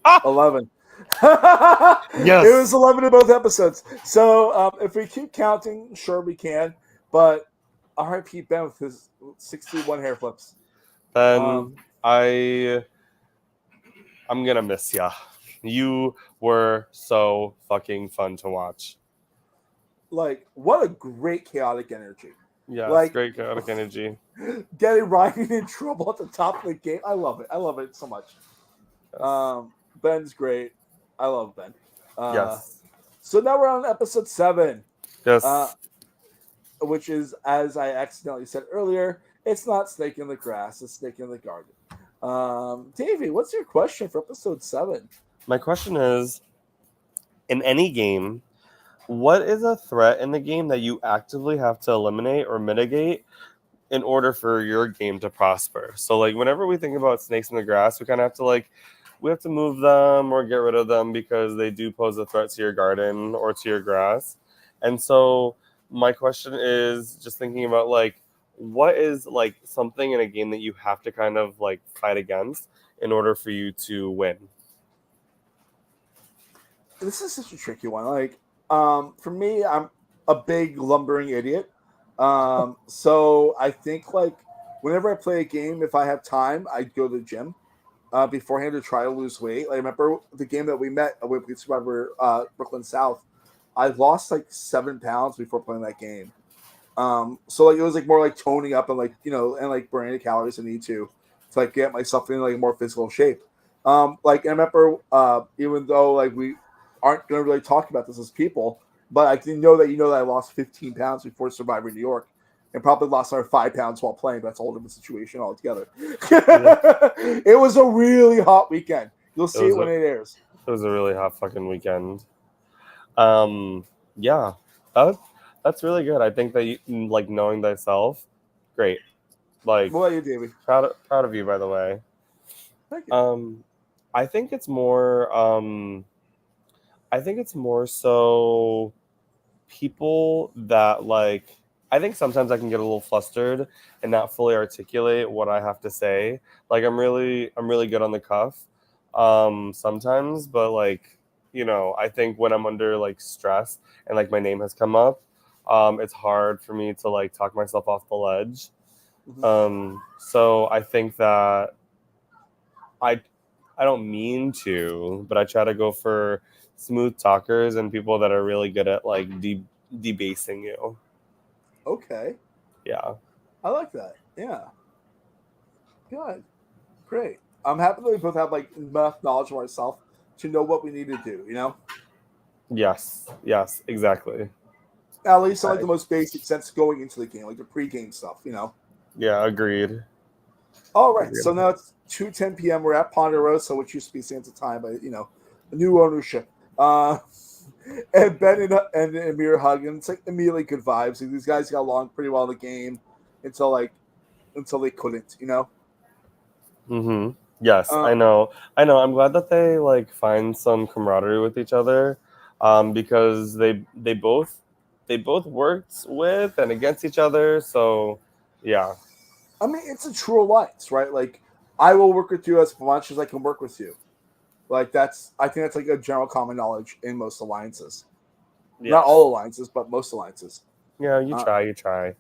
Ah,
11. It was
yes.
11 in both episodes. So if we keep counting, sure we can. But R.I.P. Ben with his 61 hair flips.
Then I'm gonna miss ya. You were so fucking fun to watch.
Like, what a great chaotic energy.
Yes,
Like,
great chaotic energy.
getting Ryan in trouble at the top of the game. I love it. I love it so much.
Yes.
Ben's great. I love Ben.
Yes.
So now we're on episode 7,
Yes.
which is, as I accidentally said earlier, it's not snake in the grass, it's snake in the garden. Davey, what's your question for episode 7?
My question is, in any game, what is a threat in the game that you actively have to eliminate or mitigate in order for your game to prosper? So like whenever we think about snakes in the grass, we kind of have to we have to move them or get rid of them because they do pose a threat to your garden or to your grass. And so my question is just thinking about what is something in a game that you have to kind of fight against in order for you to win?
This is such a tricky one. Like, for me, I'm a big lumbering idiot. So I think whenever I play a game, if I have time, I go to the gym beforehand to try to lose weight. I remember the game that we met with Survivor Brooklyn South. I lost 7 pounds before playing that game. So it was more toning up and and burning the calories I need to get myself in more physical shape. And I remember even though we aren't going to really talk about this as people, but I didn't know that I lost 15 pounds before Survivor New York, and probably lost another 5 pounds while playing. But that's a whole different situation altogether.
Yeah.
It was a really hot weekend. You'll see it when it airs.
It was a really hot fucking weekend. Yeah, that's really good. I think that you knowing thyself, great.
What about you, Davey?
Proud of you, by the way.
Thank you.
I think it's more so people that I think sometimes I can get a little flustered and not fully articulate what I have to say. I'm really good on the cuff sometimes, but I think when I'm under stress and my name has come up, it's hard for me to talk myself off the ledge.
Mm-hmm.
So I think that I don't mean to, but I try to go for smooth talkers and people that are really good at debasing you.
Okay.
Yeah.
I like that. Yeah. Good. Great. I'm happy that we both have enough knowledge of ourselves to know what we need to do,
Yes, exactly.
At least in the most basic sense going into the game, the pre-game stuff,
Yeah, agreed.
All right. So now it's 2:10 p.m. We're at Ponderosa, which used to be Santa Time, but a new ownership. And Ben and Amir hug, and it's immediately good vibes. These guys got along pretty well in the game until they couldn't,
Mm-hmm. Yes, I know. I'm glad that they find some camaraderie with each other, because they both worked with and against each other. So, yeah.
I mean, it's a true alliance, right? I will work with you as much as I can work with you. I think that's a general common knowledge in most alliances. Yes. Not all alliances, but most alliances.
Yeah, you try.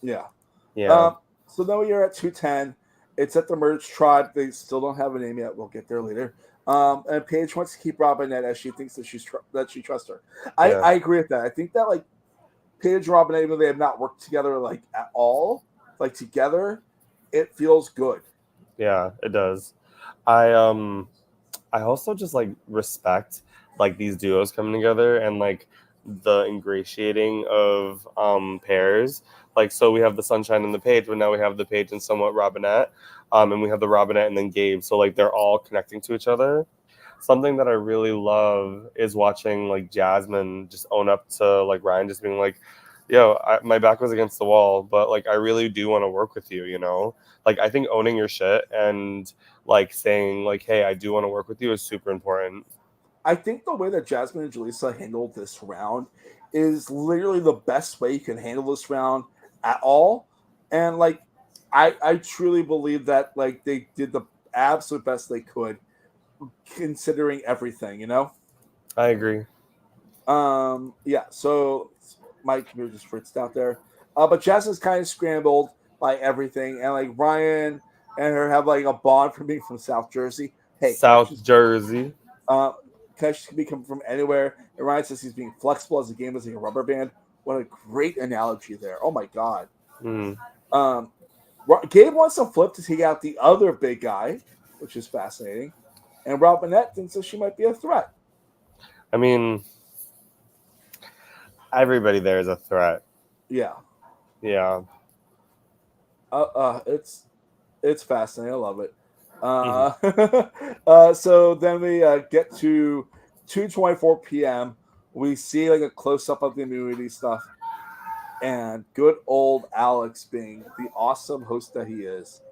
Yeah.
Yeah.
So now we are at 2:10. It's at the Merge Tribe. They still don't have a name yet. We'll get there later. And Paige wants to keep Robinette as she thinks that she trusts her. I agree with that. I think that Paige and Robinette, even though they have not worked together at all, together, it feels good.
Yeah, it does. I also just respect these duos coming together and the ingratiating of pairs. Like, so we have the Sunshine and the Page, but now we have the Page and somewhat Robinette, and we have the Robinette and then Gabe. So like they're all connecting to each other. Something that I really love is watching like Jasmine just own up to like Ryan, just being like, "Yo, my back was against the wall, but like I really do want to work with you." You know, like I think owning your shit and like saying like, "Hey, I do want to work with you" is super important.
I think the way that Jasmine and Jaleesa handled this round is literally the best way you can handle this round at all. And like I truly believe that like they did the absolute best they could considering everything, you know?
I agree.
Yeah, so my computer just fritzed out there. But Jasmine's kind of scrambled by everything, and like Ryan and her have like a bond from being from South Jersey. Hey,
South Jersey.
connections can become from anywhere. And Ryan says he's being flexible as the game is like a rubber band. What a great analogy there. Oh my god.
Mm.
Um, Gabe wants to flip to take out the other big guy, which is fascinating. And Robinette thinks that she might be a threat.
I mean, everybody there is a threat.
Yeah.
Yeah.
It's fascinating. I love it.
Mm-hmm.
So then we get to 2:24 p.m. We see like a close up of the immunity stuff, and good old Alex, being the awesome host that he is,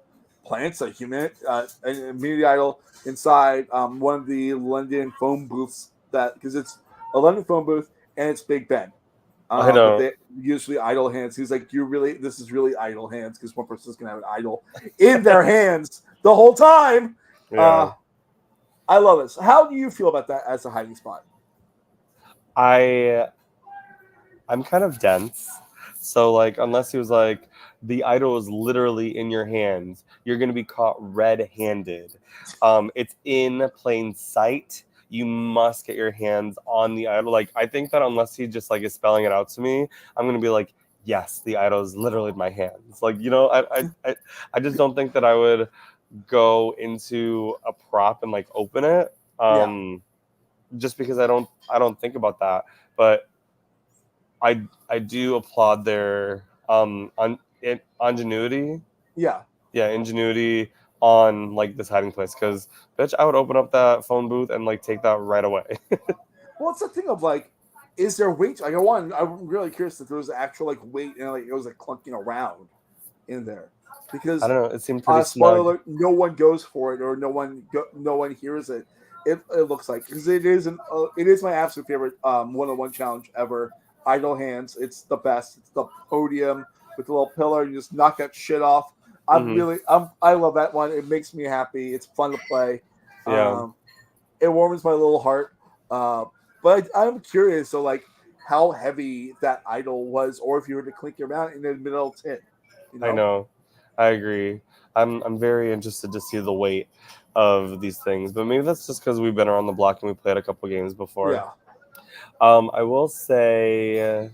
plants a an immunity idol inside one of the London phone booths, that because it's a London phone booth and it's Big Ben.
I
But
know.
they usually idle hands. He's like, this is really idle hands, because one person's gonna have an idol in their hands the whole time.
Yeah.
I love this. How do you feel about that as a hiding spot?
I'm kind of dense. So like unless he was like the idol is literally in your hands, you're gonna be caught red-handed. It's in plain sight. You must get your hands on the idol. Like I think that unless he just like is spelling it out to me, I'm gonna be like, yes, the idol is literally in my hands. Like, you know, I just don't think that I would go into a prop and like open it.
Yeah.
Just because I don't think about that. But I do applaud their ingenuity.
Yeah.
Yeah, ingenuity on like this hiding place, because bitch, I would open up that phone booth and like take that right away.
Well, it's the thing of like, is there weight? Like, I'm really curious if there was actual like weight and like it was like clunking around in there,
I
because
don't know. It seemed pretty
spoiler
snug.
alert, no one goes for it, or no one hears it. It looks like, because it is my absolute favorite one-on-one challenge ever. Idle hands, it's the best. It's the podium with the little pillar. You just knock that shit off.
Hmm.
I love that one. It makes me happy. It's fun to play.
Yeah,
Um, it warms my little heart. Uh, but I'm curious, so like how heavy that idol was, or if you were to clink it around in the middle tin, you
I
know?
know. I agree. I'm very interested to see the weight of these things, but maybe that's just because we've been around the block and we played a couple games before.
Yeah.
I will say,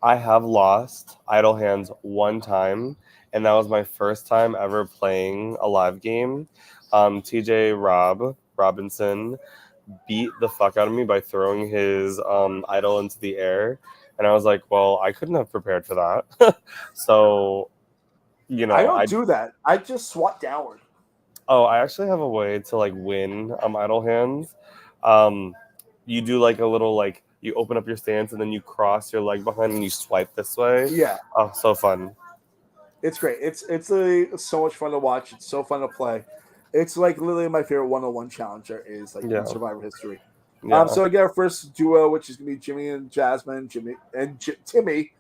I have lost idle hands one time, and that was my first time ever playing a live game. TJ Robinson beat the fuck out of me by throwing his idol into the air, and I was like, well, I couldn't have prepared for that. So, you
I
know,
don't do that. I just swat downward.
I actually have a way to like win idle hands. Um, you do like a little like you open up your stance and then you cross your leg behind and you swipe this way.
Yeah,
Oh, so fun.
it's great. It's so much fun to watch. It's so fun to play. It's like literally my favorite one-on-one challenger is like in
Yeah,
Survivor history.
yeah.
So I get our first duo, which is gonna be Jimmy and Jasmine, Timmy,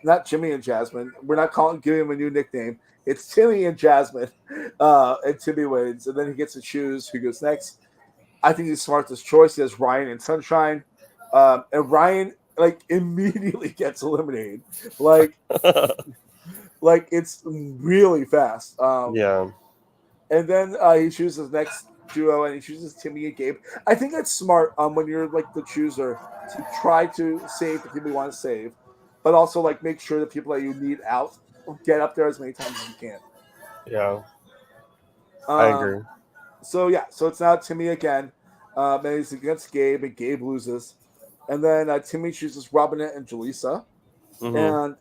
not Jimmy and Jasmine. We're not giving him a new nickname. It's Timmy and Jasmine, and Timmy wins, and then he gets to choose who goes next. I think he's smartest choice. He has Ryan and Sunshine, and Ryan like immediately gets eliminated. Like it's really fast.
Yeah,
And then he chooses next duo, and he chooses Timmy and Gabe. I think it's smart when you're like the chooser to try to save the people you want to save, but also like make sure the people that you need out get up there as many times as you can.
yeah. I
Um,
agree.
so yeah, so it's now Timmy again. And he's against Gabe, and Gabe loses. And then Timmy chooses Robinette and Jaleesa.
Mm-hmm.
And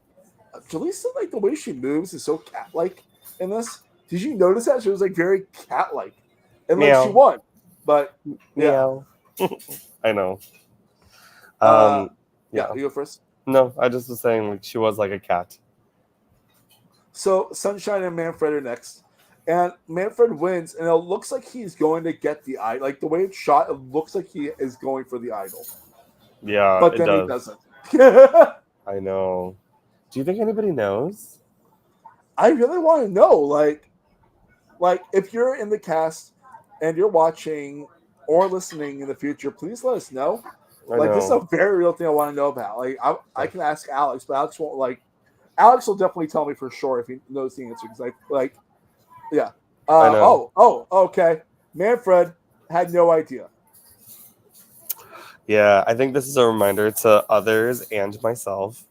Jaleesa, like the way she moves is so cat-like in this. Did you notice that? She was like very cat-like. And like she
Meow.
won. But yeah.
Meow. I know.
Yeah,
Yeah.
you go first.
No, I just was saying like she was like a cat.
So Sunshine and Manfred are next. And Manfred wins, and it looks like he's going to get the idol. Like the way it's shot, it looks like he is going for the idol.
Yeah,
But
it
then
does.
he doesn't.
I know. Do you think anybody knows?
I really want to know, like if you're in the cast and you're watching or listening in the future, please let us know. Like this is a very real thing I want to know about. Like I can ask Alex, but Alex won't. Like Alex will definitely tell me for sure if he knows the answer. Because yeah.
I know.
Okay. Manfred had no idea.
Yeah, I think this is a reminder to others and myself.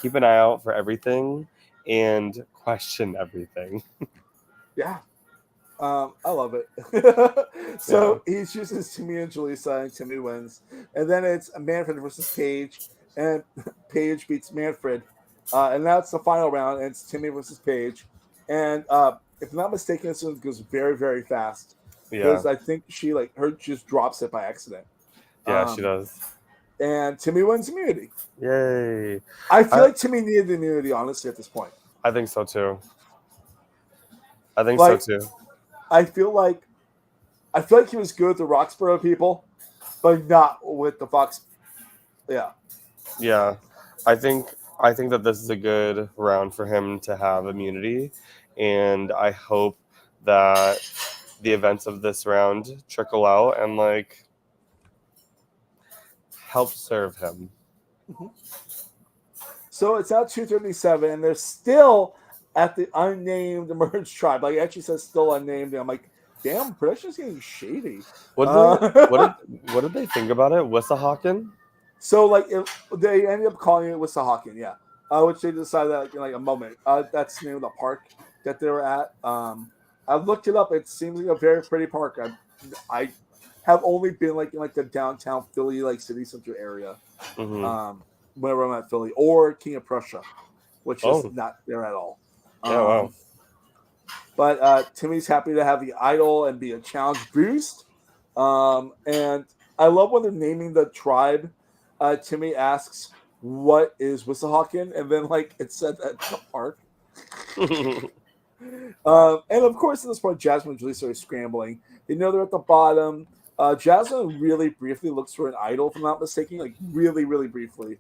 Keep an eye out for everything and question everything.
Yeah. I love it. So he chooses Timmy and Jaleesa, and Timmy wins. And then it's Manfred versus Paige, and Paige beats Manfred. And that's the final round, and it's Timmy versus Paige. And if I'm not mistaken, this one goes very, very fast. Because I think she just drops it by accident.
Yeah, she does.
And Timmy wins immunity.
Yay.
I feel like Timmy needed the immunity, honestly, at this point.
I think so too. So too.
I feel like he was good with the Roxborough people, but not with the Fox. Yeah.
Yeah. I think that this is a good round for him to have immunity, and I hope that the events of this round trickle out and like help serve him.
Mm-hmm. So it's now 2:37, and they're still at the unnamed merged tribe. Like it actually says still unnamed. And I'm like, damn, production's getting shady.
What did they think about it? Wissahickon?
So they ended up calling it Wissahickon, yeah. Which they decided that in like a moment. That's the name of the park that they were at. I looked it up. It seems like a very pretty park. I have only been like in like the downtown Philly, like city center area.
Mm-hmm.
Whenever I'm at Philly or King of Prussia, which is not there at all.
Wow.
But Timmy's happy to have the idol and be a challenge boost. And I love when they're naming the tribe. Timmy asks, "What is Wissahickon?" And then like it said at the park. And of course, at this point, Jasmine and Jaleesa are scrambling. They know they're at the bottom. Jasmine really briefly looks for an idol, if I'm not mistaken, like really, really briefly.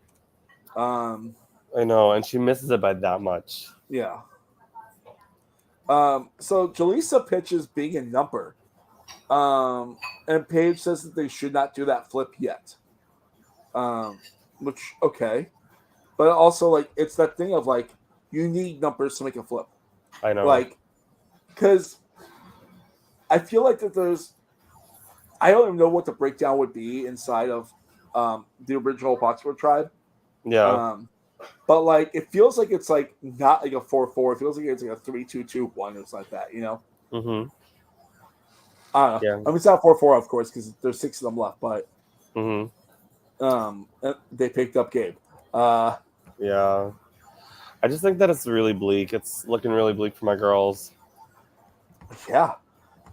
I know, and she misses it by that much.
Yeah. So Jaleesa pitches being a number. And Paige says that they should not do that flip yet. Which, okay. But also, like, it's that thing of, like, you need numbers to make a flip.
I know.
Like, because I feel like that I don't even know what the breakdown would be inside of the original Boxford tribe.
Yeah.
But like it feels like it's like not like a 4-4. It feels like it's like a 3-2-2-1 or something like that, you know?
Mm-hmm.
I don't know.
Yeah.
I mean, it's not 4-4, of course, because there's 6 of them left, but they picked up Gabe.
Yeah. I just think that it's really bleak. It's looking really bleak for my girls.
Yeah.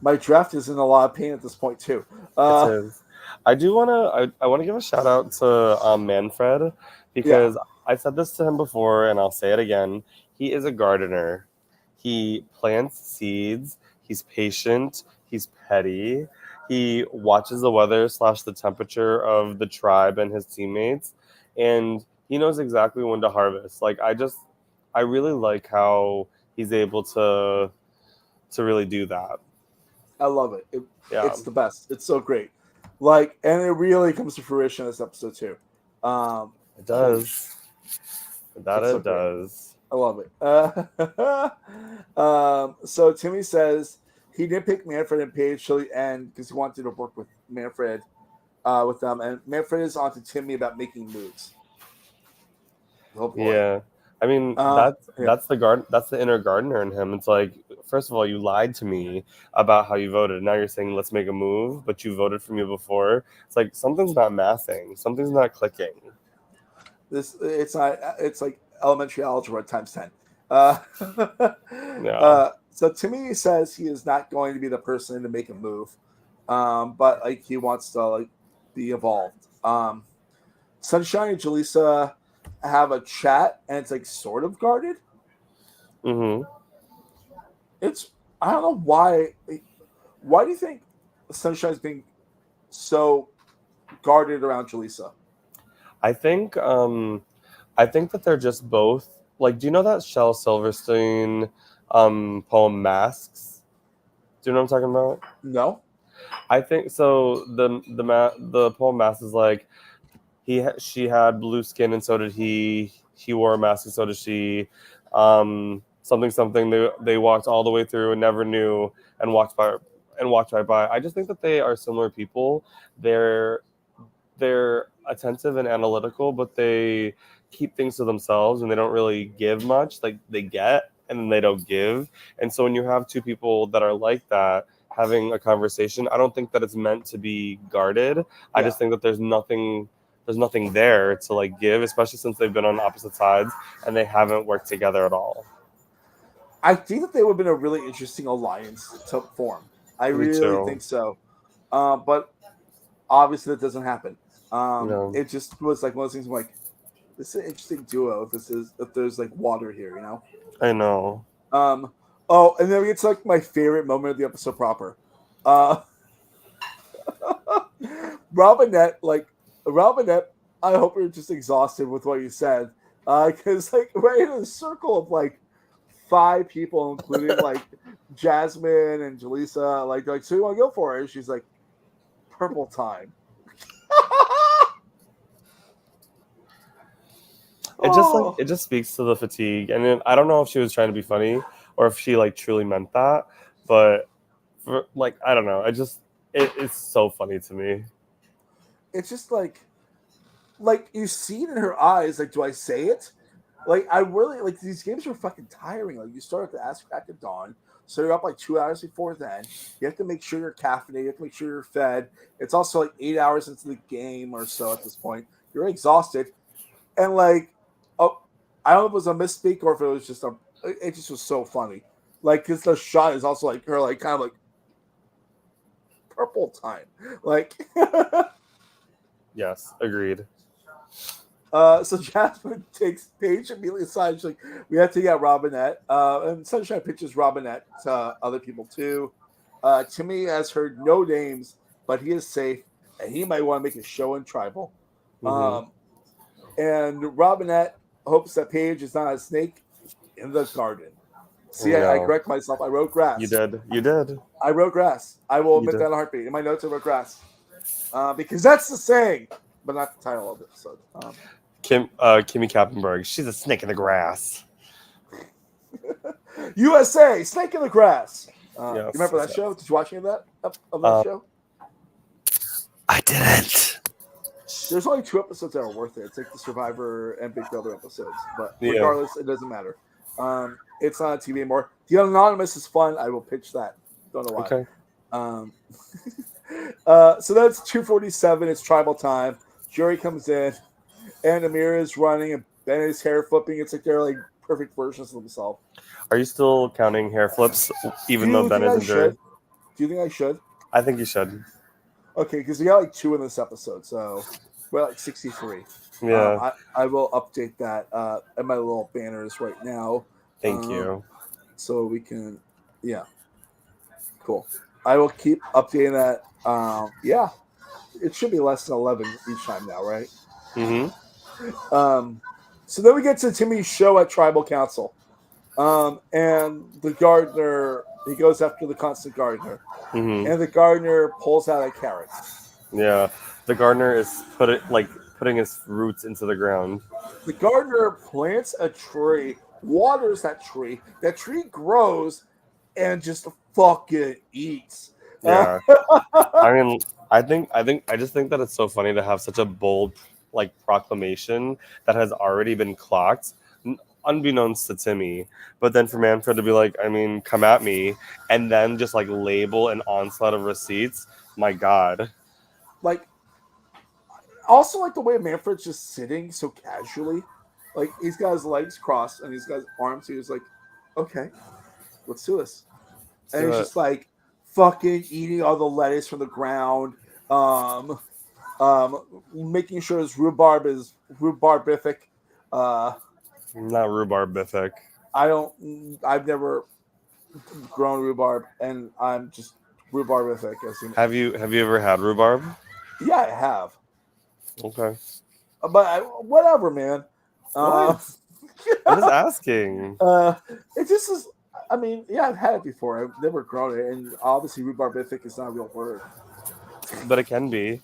My draft is in a lot of pain at this point too.
It is. I do want to give a shout out to Manfred, because I said this to him before and I'll say it again. He is a gardener. He plants seeds. He's patient. He's petty. He watches the weather / the temperature of the tribe and his teammates, and he knows exactly when to harvest. Like I really like how he's able to really do that.
I love it. It's the best. It's so great. Like, and it really comes to fruition in this episode too.
It does. It does.
I love it. So Timmy says he didn't pick Manfred and Paige till the end because he wanted to work with Manfred with them, and Manfred is on to Timmy about making moves. Oh boy.
Yeah. I mean, that's the inner gardener in him. It's like, first of all, you lied to me about how you voted. Now you're saying let's make a move, but you voted for me before. It's like something's not mathing. Something's not clicking.
It's like elementary algebra times 10.
Yeah.
So Timmy says he is not going to be the person to make a move, but like he wants to like be evolved. Sunshine and Jaleesa have a chat, and it's like sort of guarded.
Mm-hmm.
I don't know why. Why do you think Sunshine's being so guarded around Jaleesa?
I think that they're just both like. Do you know that Shel Silverstein poem Masks? Do you know what I'm talking about?
No.
I think so. The poem Masks is like she had blue skin and so did he. He wore a mask and so did she. Something. They walked all the way through and never knew and walked right by. I just think that they are similar people. They're attentive and analytical, but they keep things to themselves and they don't really give much. Like they get and then they don't give. And so when you have two people that are like that having a conversation, I don't think that it's meant to be guarded. I just think that there's nothing there to like give, especially since they've been on opposite sides and they haven't worked together at all.
I think that they would have been a really interesting alliance to form. I really think so. But obviously that doesn't happen. It just was like one of those things like, this is an interesting duo if there's like water here, you know?
I know.
Oh, and then we get to like my favorite moment of the episode proper. Robinette, I hope you're just exhausted with what you said. Because like right in a circle of like 5 people, including like Jasmine and Jaleesa, like so you want to go for it? She's like, purple time.
It just speaks to the fatigue, and then, I don't know if she was trying to be funny or if she like truly meant that, but I don't know. It's so funny to me.
It's just like you see it in her eyes. Like, do I say it? Like, I really like these games are fucking tiring. Like, you start at the ass crack of dawn, so you're up like 2 hours before then. You have to make sure you're caffeinated. You have to make sure you're fed. It's also like 8 hours into the game or so at this point. You're exhausted, and like, I don't know if it was a misspeak or if it was just it just was so funny. Like, because the shot is also like her, like kind of like purple time, like.
Yes, agreed.
So Jasmine takes Paige immediately aside. She's like, we have to get Robinette. And Sunshine pitches Robinette to other people too. Timmy has heard no names, but he is safe, and he might want to make a show in Tribal.
Mm-hmm.
And Robinette hopes that Paige is not a snake in the garden. See, I correct myself. I wrote grass.
You did.
I wrote grass. I will admit that in a heartbeat. In my notes, I wrote grass. Because that's the saying, but not the title of the episode.
Kimmy Kappenberg, she's a snake in the grass.
USA, snake in the grass.
Yes,
you remember that show? Did you watch any of that show?
I didn't.
There's only 2 episodes that are worth it. It's like the Survivor and Big Brother episodes, but regardless, it doesn't matter. It's not on TV anymore. The Anonymous is fun. I will pitch that. Don't know why.
Okay.
So that's 2:47. It's Tribal time. Jerry comes in, and Amir is running, and Ben is hair flipping. It's like they're like perfect versions of themselves.
Are you still counting hair flips, even though Ben isn't Jerry?
Do you think I should?
I think you should.
Okay, because we got like 2 in this episode, so we're like 63.
Yeah.
I will update that at my little banners right now.
Thank you.
So we can, cool. I will keep updating that. It should be less than 11 each time now, right?
Mm-hmm.
So then we get to Timmy's show at Tribal Council. And the gardener, he goes after the constant gardener.
Mm-hmm.
And the gardener pulls out a carrot.
Yeah. The gardener is putting his roots into the ground.
The gardener plants a tree, waters that tree. That tree grows and just fucking eats.
Yeah. I just think that it's so funny to have such a bold proclamation that has already been clocked. unbeknownst to Timmy. But then for Manfred to be like, I mean, come at me, and then just like label an onslaught of receipts. My God.
Like, also like the way Manfred's just sitting so casually. Like he's got his legs crossed and he's got his arms. He's like, okay, let's do this. And he's
So,
just like fucking eating all the lettuce from the ground. Um, Making sure his rhubarb is rhubarbific.
not rhubarbific.
I've never grown rhubarb, and I'm just rhubarbific.
Have you ever had rhubarb?
Yeah, I have.
Okay.
But whatever, man.
What? I'm just asking.
It just is. I mean, yeah, I've had it before. I've never grown it, and obviously rhubarbific is not a real word.
But it can be.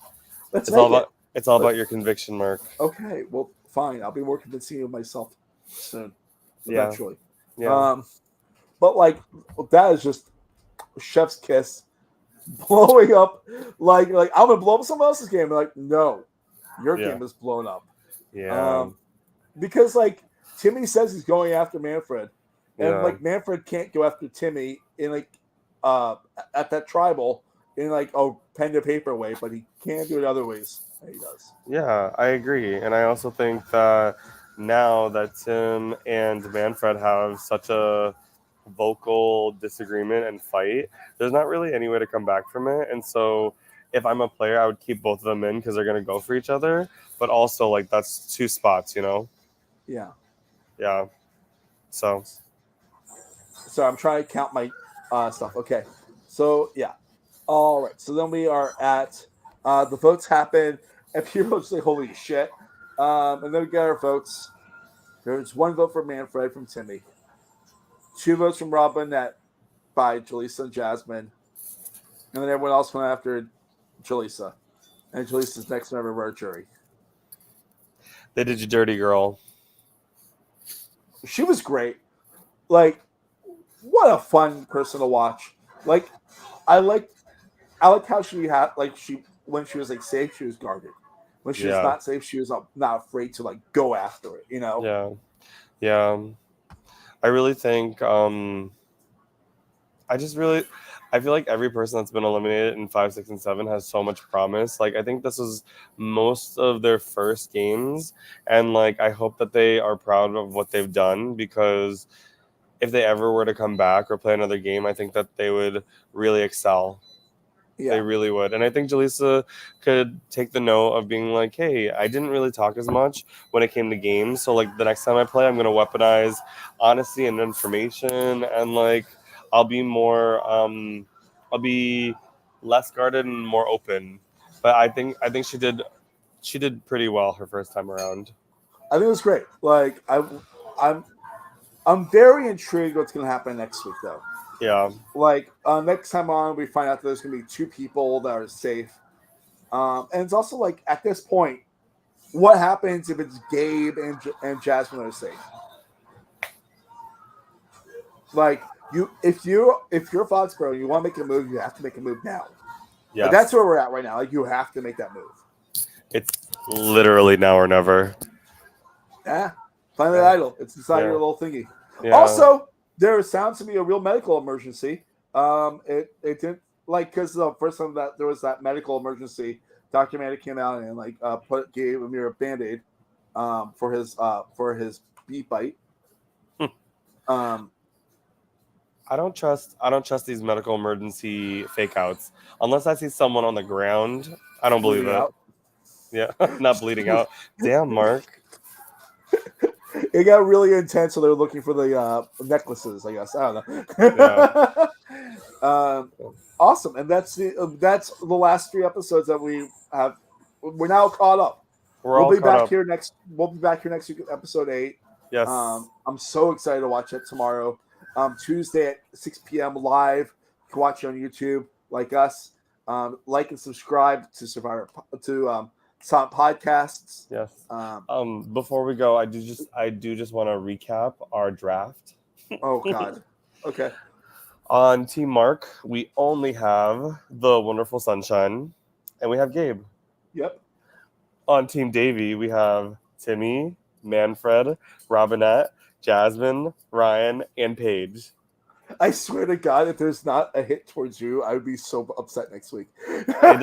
Let's
It's all
make
about it's all about your conviction, Mark.
Okay, well, fine. I'll be more convincing of myself soon,
Yeah.
eventually.
Yeah.
But like that is just chef's kiss, blowing up. Like I'm gonna blow up someone else's game. Like no, your
Yeah.
game is blown up.
Yeah.
Because like Timmy says he's going after Manfred, and
Yeah.
like Manfred can't go after Timmy in like at that tribal in like pen to paper way, but he can do it other ways. He does.
Yeah, I agree. And I also think that now that Tim and Manfred have such a vocal disagreement and fight, there's not really any way to come back from it. And so if I'm a player, I would keep both of them in because they're going to go for each other. But also, like, that's two spots, you know?
Yeah.
Yeah. So.
So I'm trying to count my stuff. Okay. So, yeah. All right. So then we are at the votes happen, and people say, holy shit. And then we get our votes. There's one vote for Manfred from Timmy, 2 votes from Robinette by Jaleesa and Jasmine, and then everyone else went after Jaleesa. And Jaleesa's next member of our jury.
They did you dirty, girl.
She was great. Like, what a fun person to watch. Like, I like how she had when she was like safe, she was guarded. When she was not safe, she was not afraid to like go after it. You know?
Yeah. I really think I feel like every person that's been eliminated in 5, 6, and 7 has so much promise. Like, I think this is most of their first games, and like I hope that they are proud of what they've done, because if they ever were to come back or play another game, I think that they would really excel.
Yeah.
They really would. And I think Jaleesa could take the note of being like, hey, I didn't really talk as much when it came to games. So, like, the next time I play, I'm going to weaponize honesty and information. And, like, I'll be less guarded and more open. But I think she did pretty well her first time around.
I think it was great. Like, I'm very intrigued what's going to happen next week, though.
Yeah.
Like, next time on, we find out that there's going to be 2 people that are safe. And it's also like, at this point, what happens if it's Gabe and Jasmine that are safe? Like, if you're Foxborough and you want to make a move, you have to make a move now.
Yeah.
Like, that's where we're at right now. Like, you have to make that move.
It's literally now or never.
Yeah. Find that idol. It's inside your little thingy.
Yeah.
Also, there sounds to be a real medical emergency. It didn't, like, because the first time that there was that medical emergency, Dr. Amanda came out and like gave Amir a Band-Aid for his bee bite.
I don't trust these medical emergency fake outs. Unless I see someone on the ground, I don't believe it.
Out.
Yeah, not bleeding out. Damn, Mark.
It got really intense, so they were looking for the necklaces, I guess. I don't know. Yeah. Awesome, and that's the last 3 episodes that we have. We're now caught up. We'll be back here next week, episode 8.
Yes.
I'm so excited to watch it tomorrow. Tuesday at 6 p.m. live. You can watch it on YouTube, like us. Like and subscribe to Survivor Silent Podcasts.
Yes. Before we go, I do just want to recap our draft.
Oh God. Okay.
On Team Mark, we only have the Wonderful Sunshine, and we have Gabe.
Yep.
On Team Davey, we have Timmy, Manfred, Robinette, Jasmine, Ryan, and Paige.
I swear to God, if there's not a hit towards you, I would be so upset next week.
I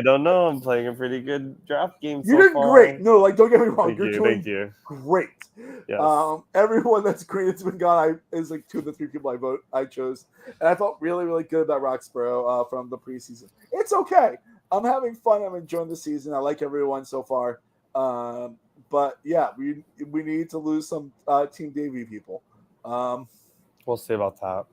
don't know. I'm playing a pretty good draft game so
You're doing
far.
great. No, like don't get me wrong.
Thank
You're
you.
doing
Thank you.
great.
Yes.
Everyone that's green that's been gone is like 2 of the 3 people I chose, and I felt really, really good about Roxborough from the preseason. It's okay. I'm having fun. I'm enjoying the season. I like everyone so far. But yeah, we need to lose some Team Davey people.
We'll see about that.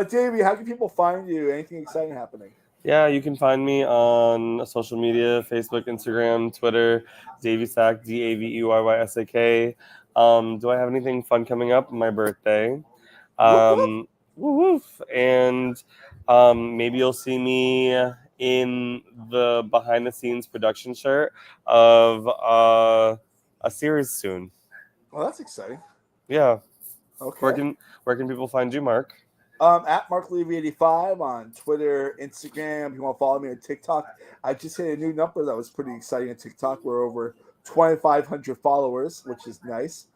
Davey, how can people find you? Anything exciting happening?
Yeah, you can find me on social media, Facebook, Instagram, Twitter, Daveysak, DAVEYYSAK. Do I have anything fun coming up? My birthday. Woof woof. And maybe you'll see me in the behind the scenes production shirt of a series soon.
Well, that's exciting.
Yeah.
Okay.
Where can people find you, Mark?
At MarkLevy85 on Twitter, Instagram. If you want to follow me on TikTok, I just hit a new number that was pretty exciting on TikTok. We're over 2,500 followers, which is nice.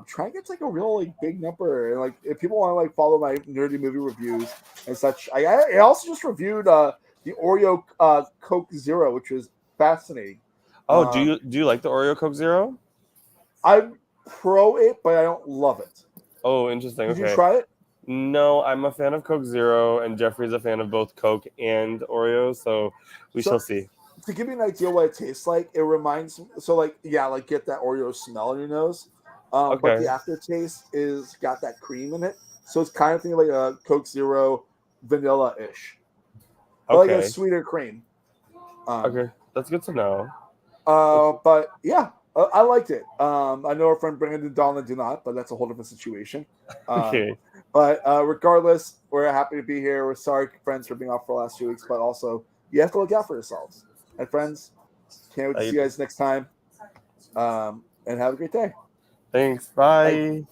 Try and get to like a real like big number, and like if people want to like follow my nerdy movie reviews and such. I also just reviewed the Oreo Coke Zero, which was fascinating.
Oh, do you like the Oreo Coke Zero?
I'm pro it, but I don't love it.
Oh, interesting.
Did you try it?
No, I'm a fan of Coke Zero, and Jeffrey's a fan of both Coke and Oreo, so we shall see.
To give you an idea what it tastes like, it reminds me. So, like, yeah, like get that Oreo smell in your nose. But the aftertaste is got that cream in it, so it's kind of thinking like a Coke Zero vanilla-ish, but like a sweeter cream.
Okay, that's good to know.
But yeah, I liked it. I know our friend Brandon Donald did not, but that's a whole different situation.
Okay.
But regardless, we're happy to be here. We're sorry, friends, for being off for the last 2 weeks, but also you have to look out for yourselves. And friends, can't wait to see you guys next time. And have a great day.
Thanks. Bye.